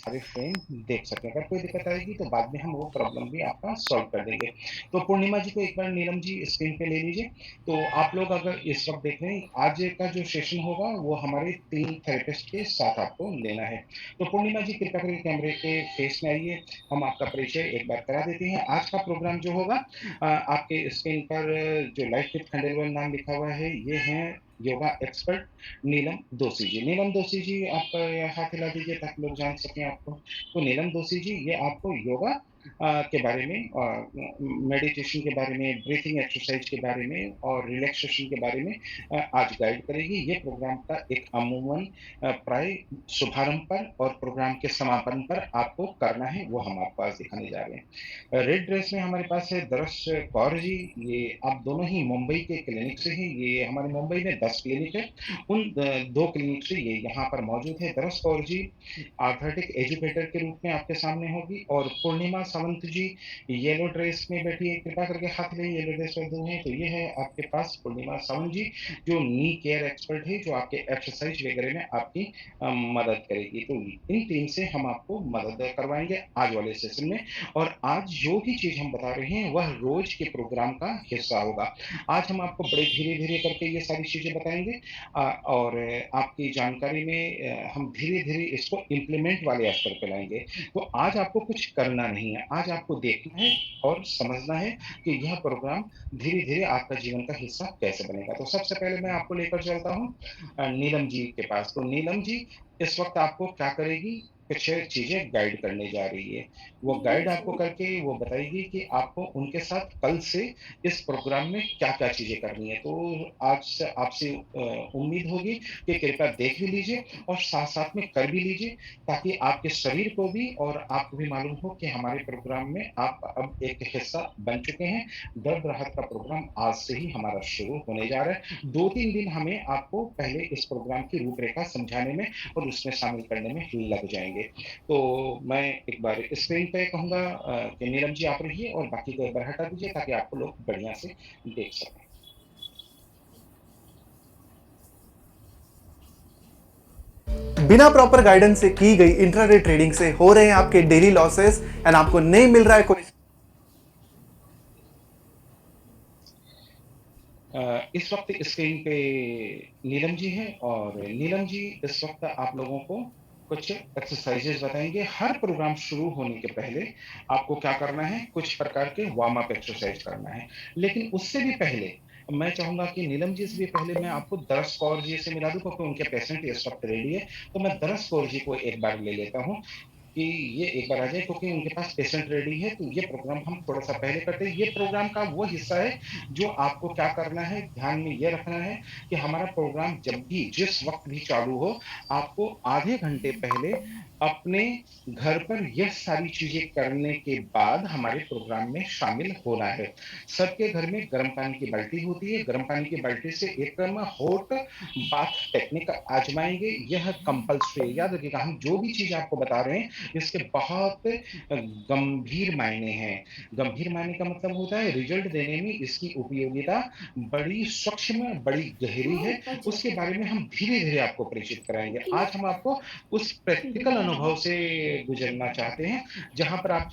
सारे फ्रेम देख सकें। अगर कोई दिक्कत आएगी तो बाद में हम वो प्रॉब्लम भी आपका सॉल्व कर देंगे। तो पूर्णिमा जी को एक बार नीलम जी स्क्रीन पे ले लीजिए। तो आप लोग अगर इस वक़्त देख रहे हैं, आज का जो सेशन होगा वो हमारे 3 थेरेपिस्ट के साथ आपको लेना है। तो पूर्णिमा जी कृपया करके कैमरे के फेस में आइए, हम आपका परिचय एक बार करा देते हैं। आज का प्रोग्राम जो होगा आपके स्क्रीन पर जो लाइफ विद खंडेलवाल नाम लिखा हुआ है, ये हैं योगा एक्सपर्ट नीलम दोशी जी। नीलम दोशी जी आप हाथ हिला दीजिए ताकि लोग जान सकें आपको। तो नीलम दोशी जी ये आपको योगा के बारे में मेडिटेशन के बारे में, ब्रीथिंग एक्सरसाइज के बारे में और रिलैक्सेशन के बारे में आज गाइड करेगी। ये प्रोग्राम का एक अमूमन प्राय शुभारंभ पर और प्रोग्राम के समापन पर आपको करना है, वो हम आपको आज दिखाने जा रहे हैं। रेड ड्रेस में हमारे पास है दरस कौर जी। ये आप दोनों ही मुंबई के क्लिनिक से हैं। ये हमारे मुंबई में 10 क्लिनिक है, उन 2 क्लिनिक से ये यहाँ पर मौजूद है। दरस कौर जी आर्थरेटिक एजुकेटर के रूप में आपके सामने होगी और पूर्णिमा सावंत जी येलो ड्रेस में बैठी है। कृपया करके हाथ में येलो ड्रेस में दो हैं। तो ये है आपके पास पूर्णिमा सावंत जी, जो नी केयर एक्सपर्ट है, जो आपके एक्सरसाइज वगैरह में आपकी मदद करेगी। तो इन 3 से हम आपको मदद करवाएंगे आज वाले सेशन में। और आज जो भी चीज हम बता रहे हैं वह रोज के प्रोग्राम का हिस्सा होगा। आज हम आपको बड़े धीरे धीरे करके ये सारी चीजें बताएंगे और आपकी जानकारी में हम धीरे धीरे इसको इम्प्लीमेंट वाले स्तर पे लाएंगे। तो आज आपको कुछ करना नहीं है, आज आपको देखना है और समझना है कि यह प्रोग्राम धीरे धीरे आपका जीवन का हिस्सा कैसे बनेगा। तो सबसे पहले मैं आपको लेकर चलता हूँ नीलम जी के पास। तो नीलम जी इस वक्त आपको क्या करेगी, कुछ चीजें गाइड करने जा रही है। वो गाइड आपको करके वो बताएगी कि आपको उनके साथ कल से इस प्रोग्राम में क्या क्या चीजें करनी है। तो आज से आपसे उम्मीद होगी कि कृपया देख भी लीजिए और साथ साथ में कर भी लीजिए, ताकि आपके शरीर को भी और आपको भी मालूम हो कि हमारे प्रोग्राम में आप अब एक हिस्सा बन चुके हैं। दर्द राहत का प्रोग्राम आज से ही हमारा शुरू होने जा रहा है। 2-3 दिन हमें आपको पहले इस प्रोग्राम की रूपरेखा समझाने में और उसमें शामिल करने में लग जाएंगे। तो मैं एक बार स्क्रीन पे कहूंगा कि नीलम जी आप रहिए और बाकी को एक बार हटा दीजिए ताकि आपको लोग बढ़िया से देख सकें। बिना प्रॉपर गाइडेंस से की गई इंट्राडे ट्रेडिंग से हो रहे हैं आपके डेली लॉसेस एंड आपको नहीं मिल रहा है कोई। इस वक्त स्क्रीन पे नीलम जी हैं और नीलम जी इस वक्त आप लोगों को कुछ एक्सरसाइजेस बताएंगे। हर प्रोग्राम शुरू होने के पहले आपको क्या करना है, कुछ प्रकार के वार्म अप एक्सरसाइज करना है। लेकिन उससे भी पहले मैं चाहूंगा कि नीलम जी से भी पहले मैं आपको दरस कौर जी से मिला दूं, क्योंकि उनके पेशेंट इस वक्त रेडी है। तो मैं दरस कौर जी को एक बार ले लेता हूं कि ये एक बार आ जाए, क्योंकि उनके पास पेशेंट रेडी है। तो ये प्रोग्राम हम थोड़ा सा पहले करते हैं। ये प्रोग्राम का वो हिस्सा है जो आपको क्या करना है, ध्यान में ये रखना है कि हमारा प्रोग्राम जब भी जिस वक्त भी चालू हो, आपको आधे घंटे पहले अपने घर पर यह सारी चीजें करने के बाद हमारे प्रोग्राम में शामिल होना है। सबके घर में गर्म पानी की बाल्टी होती है, गर्म पानी की बाल्टी से एकदम हॉट बाथ टेक्निक आजमाएंगे। यह कंपल्सरी, याद रखिएगा, हम जो भी चीज आपको बता रहे हैं इसके बहुत गंभीर मायने हैं। गंभीर मायने का मतलब होता है रिजल्ट देने में इसकी उपयोगिता बड़ी सूक्ष्म, बड़ी गहरी है। उसके बारे में हम धीरे धीरे आपको परिचित कराएंगे। आज हम आपको उस प्रैक्टिकल अनुभव से गुजरना चाहते हैं जहां पर आप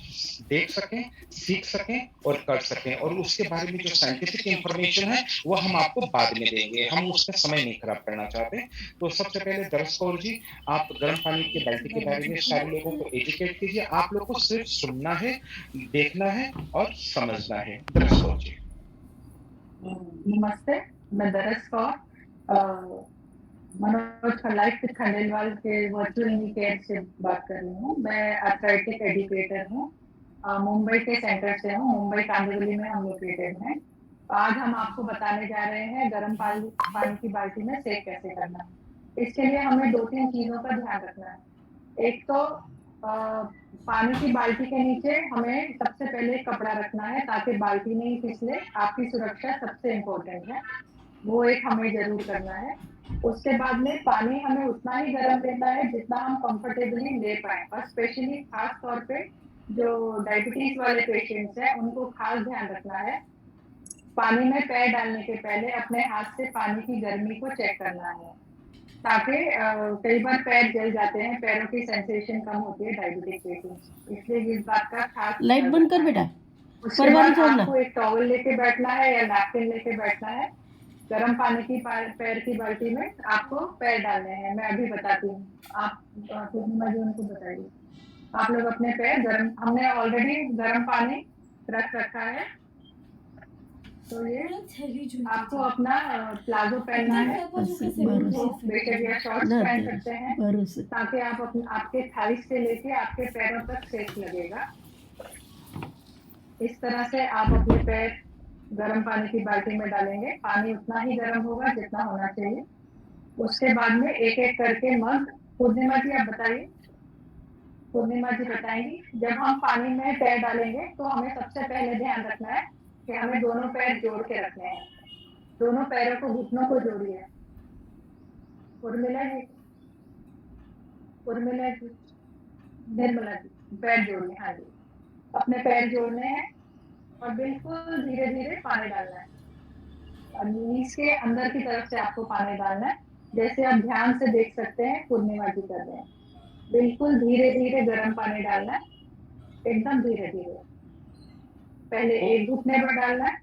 देख सकें, सीख सकें और कर सकें, और उसके बारे में जो साइंटिफिक इंफॉर्मेशन है वो हम आपको बाद में देंगे। हम उसमें समय नहीं खराब करना चाहते। तो सबसे पहले दरस कौर जी, आप गर्म पानी की बाल्टी के बारे में सारे लोगों को एजुकेट कीजिए। आप लोग को सिर्फ सुनना है, देखना है और समझना है। दरस कौर जी। नमस्ते, मैं दरस कौर मनोज लाइफ खंडेलवाल के वर्चुअल केयर से बात कर रही हूँ। मैं आर्थराइटिक एजुकेटर हूँ, मुंबई के सेंटर से हूँ। मुंबई कांदिवली में हम लोकेटेड हैं। आज हम आपको बताने जा रहे हैं गर्म पानी की बाल्टी में सेक कैसे करना है। इसके लिए हमें 2-3 चीजों का ध्यान रखना है। एक तो पानी की बाल्टी के नीचे हमें सबसे पहले कपड़ा रखना है ताकि बाल्टी नहीं फिसले। आपकी सुरक्षा सबसे इम्पोर्टेंट है, वो एक हमें जरूर करना है। उसके बाद में पानी हमें उतना ही गर्म लेना है जितना हम कंफर्टेबली ले पाए। और स्पेशली खास तौर पे जो डायबिटीज वाले पेशेंट्स हैं उनको खास ध्यान रखना है। पानी में पैर डालने के पहले अपने हाथ से पानी की गर्मी को चेक करना है। ताकि कई बार पैर जल जाते हैं, पैरों की सेंसेशन कम होती है डायबिटिक पेशेंट्स, इसलिए इस बात का खास लाइट ख्याल बंद कर रखना है। बेटा, उसके परवारी बाद छोड़ना। आपको एक टॉवल लेके बैठना है या नैपकिन लेके बैठना है। गर्म पानी की पैर की बाल्टी में आपको पैर डालने हैं। मैं अभी बताती हूँ। आप पूर्णिमा जी उनको बताइए। आप लोग अपने पैर गर्म, हमने ऑलरेडी गर्म पानी रख रखा है। तो ये आपको अपना प्लाजो पहनना है, बेशक या शॉर्ट्स पहन सकते हैं, भरोसे ताकि आप अपने आपके थाइस से लेके आपके पैरों तक सेक लगेगा। इस तरह से आप अपने पैर गर्म पानी की बाल्टी में डालेंगे। पानी उतना ही गर्म होगा जितना होना चाहिए। उसके बाद में एक एक करके मग, पूर्णिमा जी आप बताइए। पूर्णिमा जी बताएंगी, जब हम पानी में पैर डालेंगे तो हमें सबसे पहले ध्यान रखना है कि हमें दोनों पैर जोड़ के रखने हैं। दोनों पैरों को, घुटनों को जोड़िए। उर्मिला जी, उर्मिला जी, निर्मला जी, पैर जोड़िए। हाँ जी, अपने पैर जोड़ने हैं और बिल्कुल धीरे धीरे पानी डालना है। और नीज के अंदर की तरफ से आपको पानी डालना है। जैसे आप ध्यान से देख सकते हैं पूर्णिमा जी कर रहे हैं। बिल्कुल धीरे धीरे गर्म पानी डालना है, एकदम धीरे धीरे। पहले एक घुटने पर डालना है,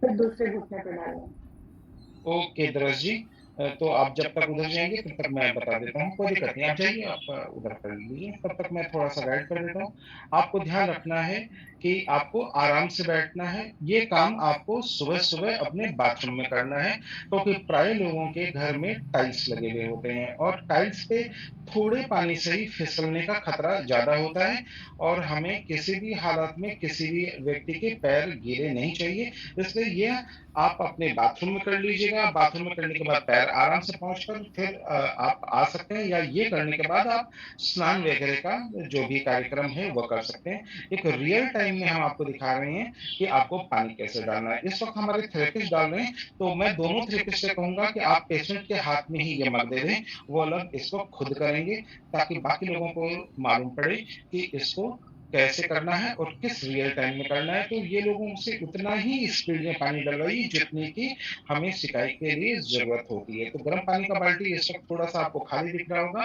फिर दूसरे घुटने पर डालना है। ओके दरस जी, तो आप जब तक उधर जाएंगे तब तक मैं बता देता हूँ, कोई दिक्कत नहीं, आप जाइए, आप उधर कर लीजिए, तब तक मैं थोड़ा सा गाइड कर देता हूँ। आपको ध्यान रखना है कि आपको आराम से बैठना है। ये काम आपको सुबह सुबह अपने बाथरूम में करना है, क्योंकि प्राय लोगों के घर में टाइल्स लगे हुए होते हैं और टाइल्स पे थोड़े पानी से ही फिसलने का खतरा ज्यादा होता है, और हमें किसी भी हालत में किसी भी व्यक्ति के पैर गीले नहीं चाहिए। इसलिए ये आप अपने बाथरूम में कर लीजिएगा। बाथरूम में करने के बाद पैर आराम से पहुंचकर फिर आप आ सकते हैं, या ये करने के बाद आप स्नान वगैरह का जो भी कार्यक्रम है वो कर सकते हैं। एक रियल टाइम में हम आपको दिखा रहे हैं कि आपको पानी कैसे डालना है। इस वक्त हमारे थेरेपिस्ट डाल रहे हैं, तो मैं दोनों थेरेपिस्ट से कहूंगा कि आप पेशेंट के हाथ में ही ये मग दे दें, वो लोग इसको खुद करेंगे, ताकि बाकी लोगों को मालूम पड़े कि इसको कैसे करना है और किस रियल टाइम में करना है। तो ये लोगों से उतना ही स्पीड में पानी डलवाइए जितनी की हमें सिकाई के लिए जरूरत होती है। तो गर्म पानी का बाल्टी इस वक्त थोड़ा सा आपको खाली दिख रहा होगा,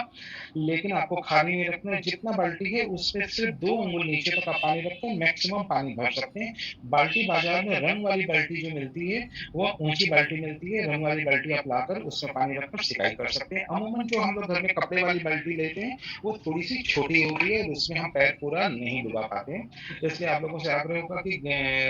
लेकिन आपको खाली नहीं रखना है। जितना बाल्टी है उसमें सिर्फ 2 अंगुल नीचे तक आप पानी रखते हैं, मैक्सिमम पानी भर सकते हैं। बाल्टी बाजार में रंग वाली बाल्टी जो मिलती है वो ऊंची बाल्टी मिलती है, रंग वाली बाल्टी आप लाकर उसमें पानी रखकर सिकाई कर सकते हैं। अमूमन जो हम लोग घर में कपड़े वाली बाल्टी लेते हैं वो थोड़ी सी छोटी होती है, उसमें हम पैर पूरा नहीं डुबा पाते हैं। इसलिए आप लोगों से आग्रह होगा कि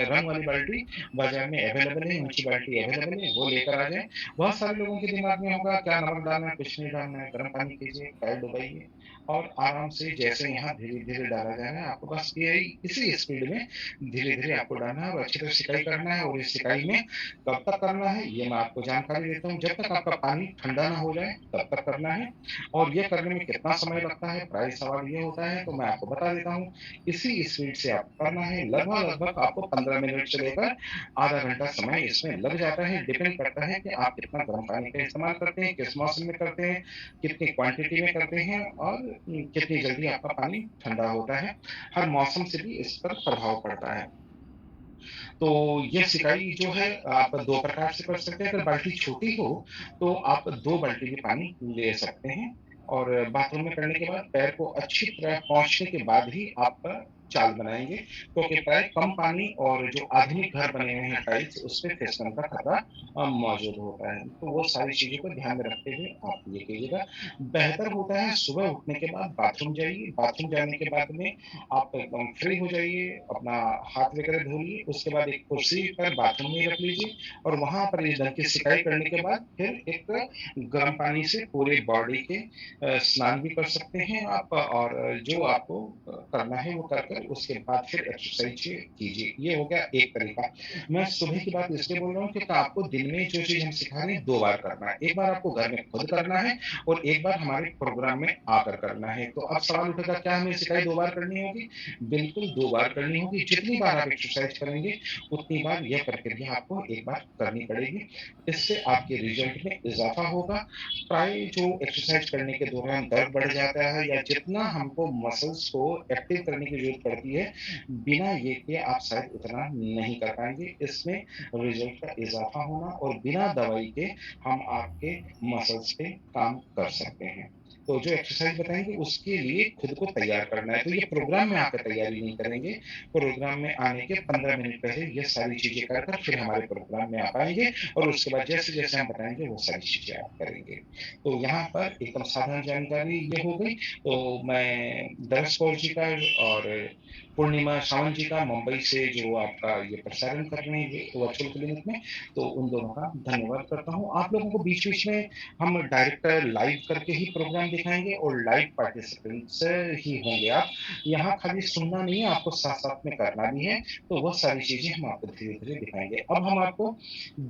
रंग वाली बाल्टी बाजार में अवेलेबल है, ऊंची बाल्टी अवेलेबल है, वो लेकर आ जाए। बहुत सारे लोगों के दिमाग में होगा क्या नमक डालना है, कुछ नहीं डालना है, गर्म पानी कीजिए, पैर डुबाइए और आराम से जैसे यहाँ धीरे धीरे डाला जा रहा है आपको बस ये इसी स्पीड में धीरे धीरे आपको डालना है और अच्छी तरह सिकाई करना है। और इस सिकाई में कब तक करना है ये मैं आपको जानकारी देता हूँ। जब तक आपका पानी ठंडा ना हो जाए तब तक करना है। और ये करने में कितना समय लगता है, प्राय सवाल ये होता है, तो मैं आपको बता देता हूँ। इसी स्पीड से आपको करना है। लगभग लगभग आपको 15 मिनट से लेकर आधा घंटा समय इसमें लग जाता है। डिपेंड करता है कि आप कितना गर्म पानी का इस्तेमाल करते हैं, किस मौसम में करते हैं, कितनी क्वांटिटी में करते हैं और कितनी जल्दी आपका पानी ठंडा होता है। हर मौसम से भी इस पर प्रभाव पड़ता है। तो ये सिकाई जो है आप 2 प्रकार से कर सकते हैं। अगर बाल्टी छोटी हो तो आप 2 बाल्टी भी पानी ले सकते हैं, और बाथरूम में करने के बाद पैर को अच्छी तरह पोंछने के बाद ही आप चाल बनाएँगे, क्योंकि प्राय कम पानी और जो आधुनिक घर बने हुए हैं टाइल्स उसपे फिसलन का खतरा मौजूद होता है। तो वो सारी चीज़ों को ध्यान में रखते हुए आप ये कीजिएगा। बेहतर होता है सुबह उठने के बाद बाथरूम जाइए, बाथरूम जाने के बाद में आप एकदम फ्री हो जाइए, अपना हाथ वगैरह धो लिए, उसके बाद एक कुर्सी पर बाथरूम में रख लीजिए और वहाँ पर इस ढंग की सिकाई करने के बाद फिर एक गर्म पानी से पूरे बॉडी के स्नान भी कर सकते हैं आप, और जो आपको करना है वो कर कर उसके बाद फिर एक्सरसाइज कीजिए। ये हो गया एक तरीका। मैं सुबह की बात इसलिए बोल रहा हूँ क्योंकि आपको दिन में जो चीज़ हम सिखा रहे हैं 2 बार करना है। एक बार आपको घर में खुद करना है और एक बार हमारे प्रोग्राम में आकर करना है। तो अब सवाल उठेगा क्या हमें सिकाई 2 बार करनी होगी? बिल्कुल 2 बार करनी होगी। जितनी बार आप एक्सरसाइज करेंगे उतनी बार यह प्रक्रिया आपको एक बार करनी पड़ेगी। इससे आपके रिजल्ट में इज़ाफ़ा होगा। प्राय जो एक्सरसाइज करने के दौरान दर्द बढ़ जाता है या जितना हमको मसल्स को एक्टिव करने की ज़रूरत पड़ती है, बिना ये किए आप शायद उतना नहीं कर पाएँगे। इसमें रिज़ल्ट का इज़ाफ़ा होना और बिना दवाई के हम आपके मसल्स पे काम कर सकते हैं। तो जो एक्सरसाइज़ बताएँगे उसके लिए खुद को तैयार करना है। तो ये प्रोग्राम में आकर तैयारी नहीं करेंगे, प्रोग्राम में आने के 15 मिनट पहले ये सारी चीज़ें कर कर फिर हमारे प्रोग्राम में आ पाएँगे और उसके बाद जैसे-जैसे हम बताएँगे वो सारी चीज़ें आप करेंगे। तो यहाँ पर एकदम साधारण जानकारी ये हो गई, तो मैं दरस कौर जी का और पूर्णिमा सावंत जी का मुंबई से जो आपका ये प्रसारण कर रहे हैं ये वर्चुअल क्लिनिक में, तो उन दोनों का धन्यवाद करता हूँ। आप लोगों को बीच-बीच में हम डायरेक्ट लाइव करके ही प्रोग्राम दिखाएँगे और लाइव पार्टिसिपेंट्स ही होंगे आप। यहाँ खाली सुनना नहीं है, आपको साथ-साथ में करना भी है, तो वो सारी चीज़ें हम आपको धीरे-धीरे दिखाएँगे। अब हम आपको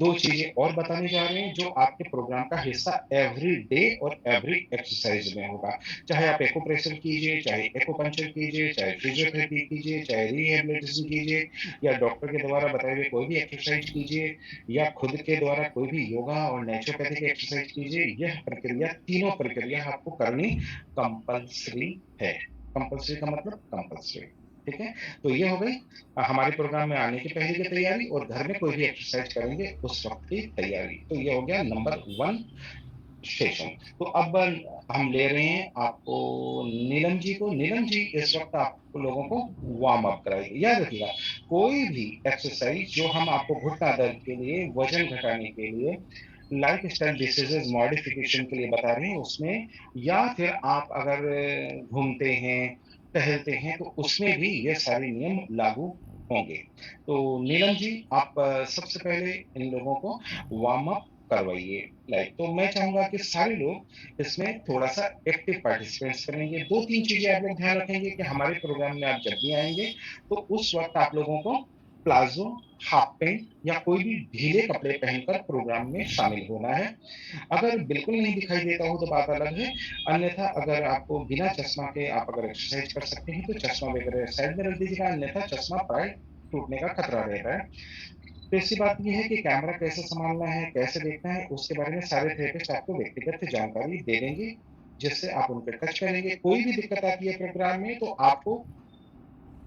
2 चीज़ें और बताने जा रहे हैं जो आपके प्रोग्राम का हिस्सा एवरी डे और एवरी एक्सरसाइज़ में होगा। चाहे आप एक्यूप्रेशर कीजिए, चाहे एक्यूपंक्चर कीजिए, चाहे फिजियोथेरेपी कीजिए, चाहे रिहैबिलिटेशन कीजिए या डॉक्टर के द्वारा बताए हुए कोई भी एक्सरसाइज़ कीजिए या खुद के द्वारा कोई भी योगा और नेचुरोपैथिक एक्सरसाइज़ कीजिए, यह प्रक्रिया तीनों प्रक्रिया आपको करनी कंपल्सरी है। कंपल्सरी का मतलब कंपल्सरी, ठीक है? तो ये हो गई हमारे प्रोग्राम में आने की पहले की तैयारी और घर में कोई भी एक्सरसाइज़ करेंगे उस वक़्त की तैयारी। तो ये हो गया नंबर 1 सेशन। तो अब हम ले रहे हैं आपको नीलम जी को। नीलम जी इस वक़्त आप लोगों को वार्म अप कराएँगे। याद रखिएगा, कोई भी एक्सरसाइज़ जो हम आपको घुटना दर्द के लिए, वज़न घटाने के लिए, लाइफ़स्टाइल डिसीज़ेज़ मॉडिफ़िकेशन के लिए बता रहे हैं उसमें या फिर आप अगर घूमते हैं, टहलते हैं, तो उसमें भी ये सारे नियम लागू होंगे। तो नीलम जी आप सबसे पहले इन लोगों को वार्म अप करवाइए। लाइक तो मैं चाहूँगा कि सारे लोग इसमें थोड़ा-सा एक्टिव पार्टिसिपेट्स करेंगे। 2-3 चीज़ें आप लोग ध्यान रखेंगे कि हमारे प्रोग्राम में आप जब भी आएँगे, तो उस वक़्त आप लोगों को प्लाज़ो, हाफ पैंट या कोई भी ढीले कपड़े पहनकर प्रोग्राम में शामिल होना है। अगर बिल्कुल नहीं दिखाई देता हो तो बात अलग है, अन्यथा अगर आपको बिना चश्मा के आप अगर एक्सरसाइज़ कर सकते हैं, तो चश्मा वगैरह साइड में रख दीजिएगा, अन्यथा चश्मा प्राय टूटने का खतरा रहता है। तीसरी बात ये है कि कैमरा कैसे सँभालना है, कैसे देखना है, उसके बारे में सारे थेरेपिस्ट आपको व्यक्तिगत जानकारी दे देंगे, जिससे आप उन पे टच करेंगे। कोई भी दिक्कत आती है प्रोग्राम में तो आपको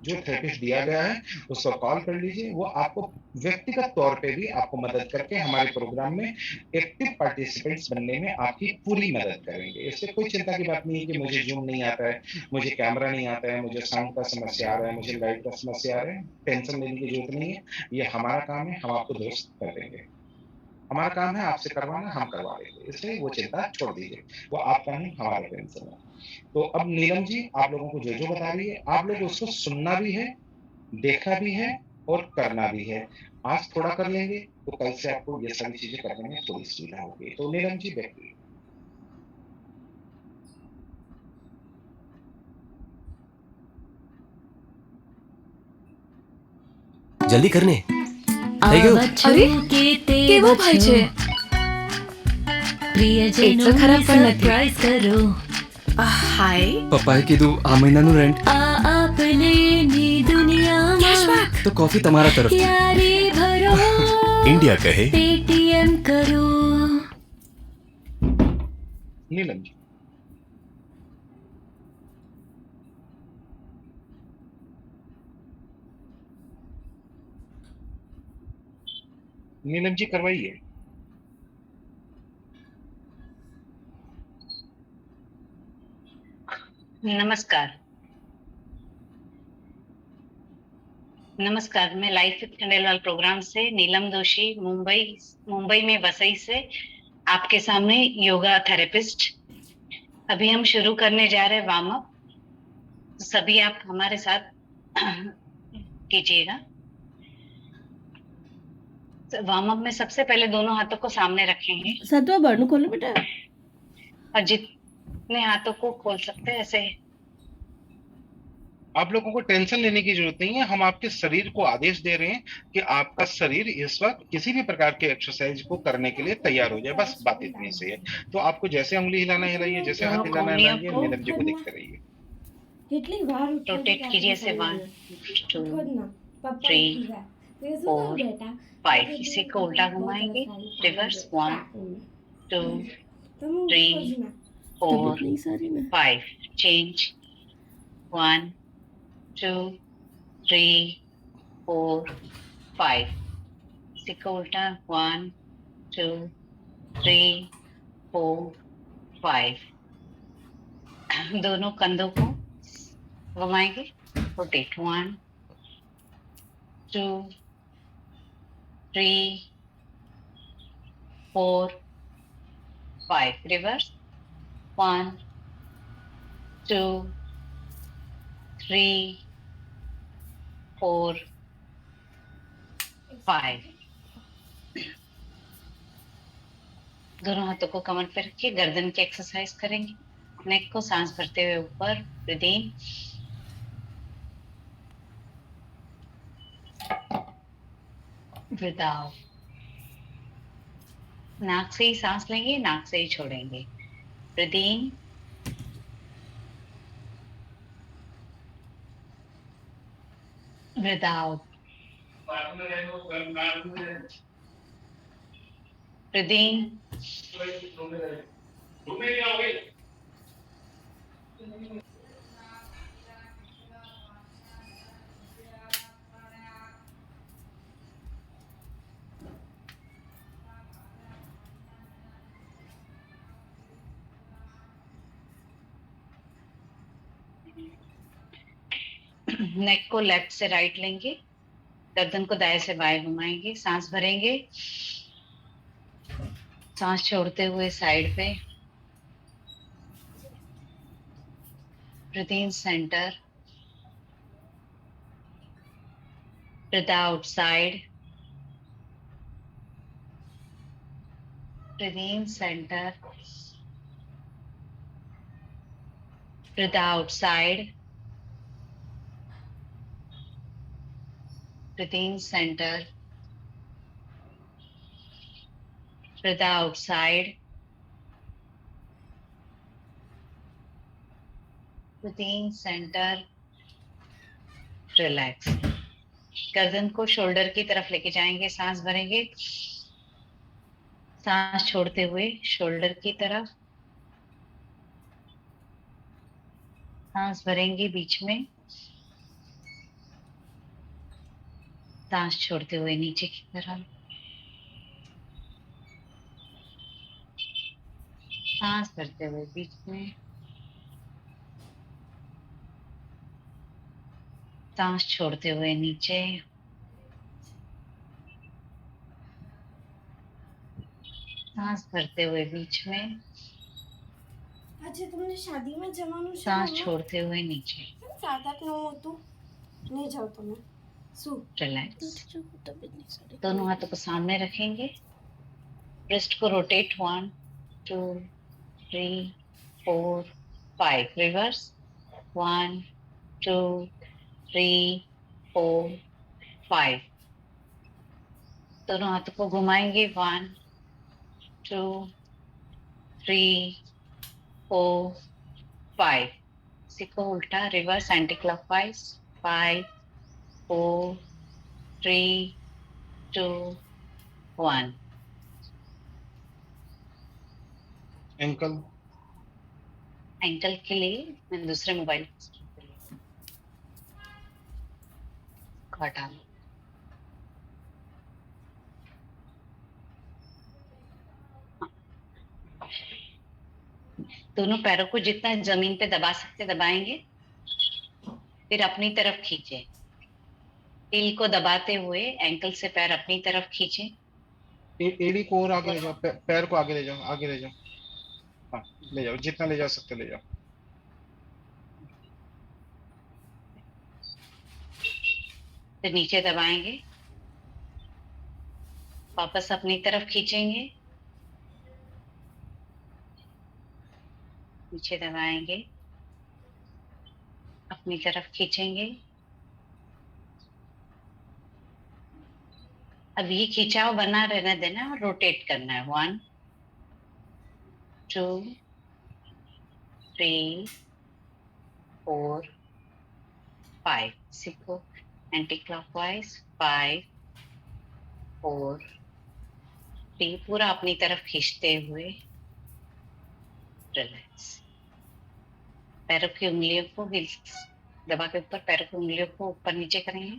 जो थेरेपिस्ट दिया गया है, उसको कॉल कर लीजिए, वो आपको व्यक्तिगत तौर पे भी आपको मदद करके हमारे प्रोग्राम में एक्टिव पार्टिसिपेंट्स बनने में आपकी पूरी मदद करेंगे। इससे कोई चिंता की बात नहीं है कि मुझे ज़ूम नहीं आता है, मुझे कैमरा नहीं आता है, मुझे साउंड का समस्या आ रहा है, मुझे लाइट का समस्या आ रहा है, टेंशन लेने की ज़रूरत नहीं है। ये हमारा काम है, हम आपको दुरुस्त कर देंगे। हमारा काम है आपसे करवाना, हम करवा देंगे। इसलिए वो चिंता छोड़ दीजिए, वो आपका नहीं, हमारा टेंशन है। तो अब नीलम जी आप लोगों को जो-जो बता रही है, आप लोग उसको सुनना भी है, देखना भी है और करना भी है। आज थोड़ा कर लेंगे, तो कल से आपको ये सारी चीज़ें करने में थोड़ी सुविधा होगी। तो Neelam ji back to you. જલ્દી કરને થઈ ગયું અરે કેવો ભાઈ છે એટલો ખરાબ પણ નથી હાય પપ્પાએ કીધું આ મહિનાનું રેન્ટ કેશબેક તો કોફી તમારા તરફથી इंडिया कहे પેટીએમ કરો नीलम जी। नीलम जी करवाइए। नमस्कार, मैं लाइफ विद खंडेलवाल प्रोग्राम से नीलम दोशी मुंबई में वसई से आपके सामने योगा थेरेपिस्ट। अभी हम शुरू करने जा रहे हैं वार्म अप, तो सभी आप हमारे साथ कीजिएगा। वार्म अप में सबसे पहले दोनों हाथों को सामने रखेंगे સત્વા બળનું ખોલો બેટા और जितने हाथों को खोल सकते हैं ऐसे। आप लोगों को टेंशन लेने की जरूरत नहीं है, हम आपके शरीर को आदेश दे रहे हैं कि आपका शरीर इस वक्त किसी भी प्रकार के एक्सरसाइज को करने के लिए तैयार हो जाए, बस बात इतनी सी है। तो आपको जैसे उंगली हिलाना हिलाइए, जैसे हाथ हिलाना हिलाइए, नीलम जी को देखते रहिए। કેટલી વાર रोटेट कीजिए से 1 2 3 4 5 इसी को उल्टा घुमाएंगे, रिवर्स 1 2 3 4 5 चेंज 1 2 3 4 5 सिक्का उल्टा 1 2 3 4 5 दोनों कंधों को घुमाएंगे रोटेट 1 2 3 4 5 रिवर्स 1 2 3 4 5 दोनों हाथों को कमर पे रखिए गर्दन की एक्सरसाइज करेंगे नेक को सांस भरते हुए ऊपर ब्रीथ इन ब्रीथ आउट नाक से ही सांस लेंगे नाक से ही छोड़ेंगे breathe in breathe out breathe इन नेक को लेफ्ट से राइट लेंगे गर्दन को दाएं से बाएं घुमाएंगे सांस भरेंगे सांस छोड़ते हुए साइड पे breathe in centre breathe out side breathe in centre breathe out side breathe in center breathe out side breathe in center relax गर्दन को शोल्डर की तरफ लेके जाएंगे सांस भरेंगे सांस छोड़ते हुए शोल्डर की तरफ सांस भरेंगे बीच में सांस छोड़ते हुए नीचे की तरफ सांस भरते हुए बीच में सांस छोड़ते हुए नीचे सांस भरते हुए बीच में આજે તમને શાદીમાં જવાનું છે सांस મામા? छोड़ते हुए नीचे 7-8-9 હતું નહીં જાઓ તમે શું रिलैक्स तबीयत नहीं सही दोनों हाथों को सामने रखेंगे रिस्ट को रोटेट 1 2 3 4 5 रिवर्स 1 2 3 4 5 दोनों हाथों को घुमाएंगे 1 2 3 4 5 सिक्को उल्टा reverse anti clockwise 5 4 3 2 1 ankle ankle के लिए मैं दूसरे मोबाइल को हटा लूं दोनों पैरों को जितना जमीन पे दबा सकते दबाएंगे फिर अपनी तरफ खींचे हील को दबाते हुए एंकल से पैर अपनी तरफ खींचे एड़ी को और आगे ले जाओ पैर को आगे ले जाओ हाँ ले जाओ जितना ले जा सकते ले जाओ फिर नीचे दबाएंगे वापस अपनी तरफ खींचेंगे नीचे दबाएंगे अपनी तरफ खींचेंगे अब ये खिंचाव बना रहने देना और रोटेट करना है 1 2 3 4 5 सीखो एंटी क्लॉकवाइज 5 4 3 पूरा अपनी तरफ खींचते हुए रिलैक्स पैरों की उंगलियों को दबा के ऊपर पैरों की उंगलियों को ऊपर नीचे करेंगे।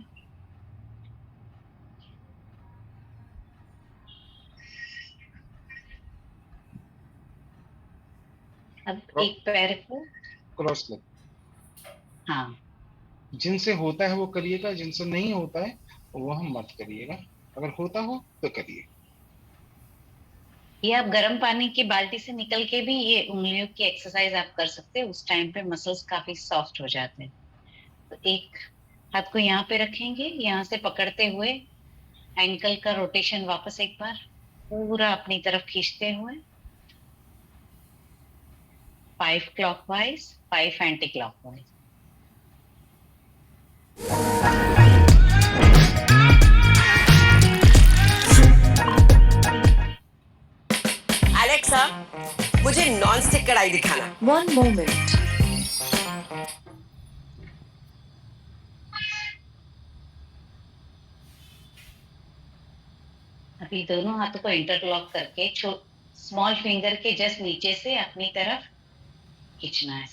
अब एक पैर को, क्रॉस लेग। हाँ, जिनसे होता है वो करिएगा, जिनसे नहीं होता है वो हम मत करिएगा, अगर होता हो तो करिए। ये आप गर्म पानी की बाल्टी से निकल के भी ये उंगलियों की एक्सरसाइज आप कर सकते हैं। उस टाइम पे मसल्स काफी सॉफ्ट हो जाते हैं। तो एक हाथ को यहाँ पे रखेंगे, यहाँ से पकड़ते हुए एंकल का रोटेशन वापस एक बार पूरा अपनी तरफ खींचते हुए 5 क्लॉकवाइज, 5 एंटी क्लॉकवाइज। एलेक्सा, मुझे नॉन स्टिक कढ़ाई दिखाना। One moment. अभी दोनों हाथों को इंटरलॉक करके स्मॉल फिंगर के जस्ट नीचे से अपनी तरफ खींचना है,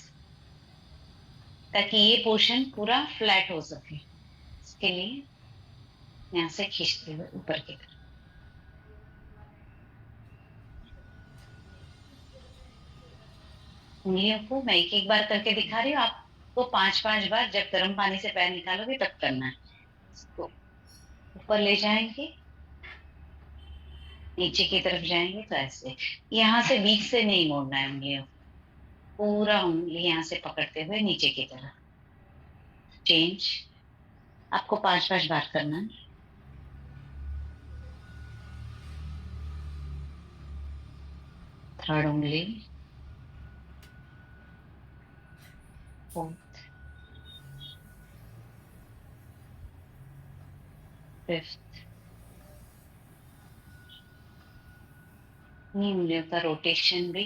ताकि ये पोर्शन पूरा फ्लैट हो सके। इसके लिए यहाँ से खींचते हुए ऊपर की तरफ। उंगलियों को मैं एक एक बार करके दिखा रही हूँ, आपको 5-5 बार जब गर्म पानी से पैर निकालोगे तब करना है। इसको ऊपर ले जाएंगे, नीचे की तरफ जाएंगे तो ऐसे। यहाँ से बीच से नहीं मोड़ना है उंगलियों, पूरा उंगली यहाँ से पकड़ते हुए नीचे की तरफ। चेंज आपको 5-5 बार करना है। थर्ड उंगली, फोर्थ, फिफ्थ। उंगलियों का रोटेशन भी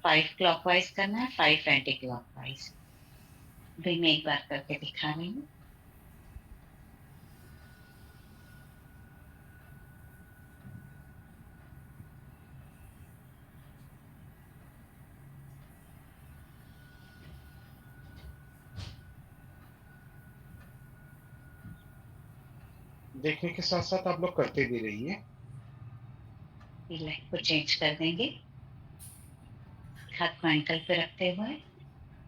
5 क्लॉकवाइज करना है, 5 एंटी क्लॉकवाइज। भी मैं एक बार करके दिखा रही हूँ। देखने के साथ साथ आप लोग करते भी रहिए। लेग को चेंज कर देंगे, हाथ को एंकल पे रखते हुए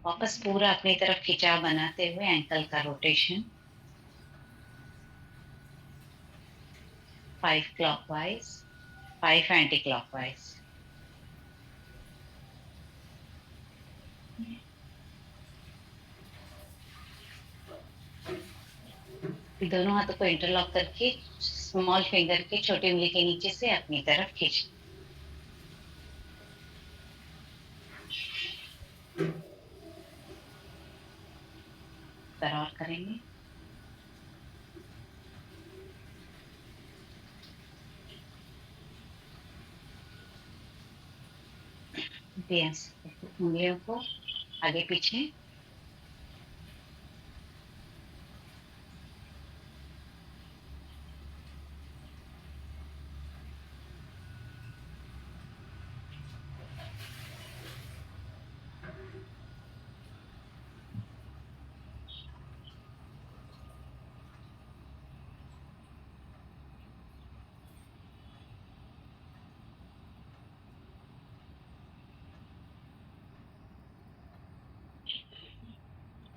वापस पूरा अपनी तरफ खिंचाव बनाते हुए एंकल का रोटेशन 5 क्लॉकवाइज, 5 एंटी क्लॉकवाइज। दोनों हाथों को इंटरलॉक करके स्मॉल फिंगर के छोटी उंगली के नीचे से अपनी तरफ खींच। और करेंगे। उंगलियों को आगे पीछे,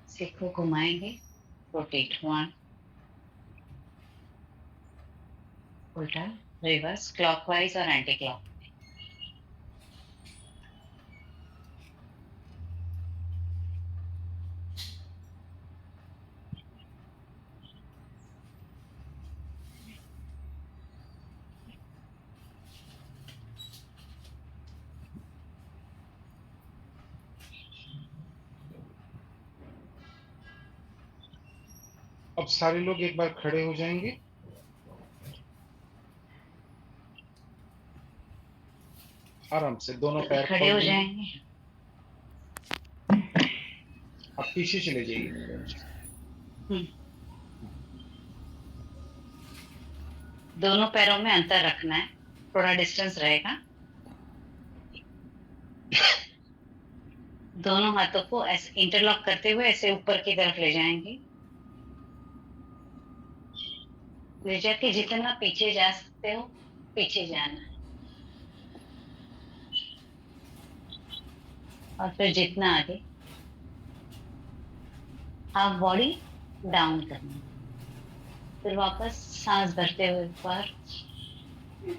सिर को घुमाएंगे, रोटेट 1, उल्टा, रिवर्स, क्लॉकवाइज और एंटी क्लॉक। अब सारे लोग एक बार खड़े हो जाएंगे। आराम से दोनों पैर खड़े हो जाएंगे। अब पीछे चले जाइए। दोनों पैरों में अंतर रखना है, थोड़ा डिस्टेंस रहेगा। दोनों हाथों को ऐसे इंटरलॉक करते हुए ऐसे ऊपर की तरफ ले जाएंगे। ले जाके जितना पीछे जा सकते हो पीछे जाना है, और फिर जितना आगे हाफ बॉडी डाउन करना है। फिर वापस सांस भरते हुए ऊपर,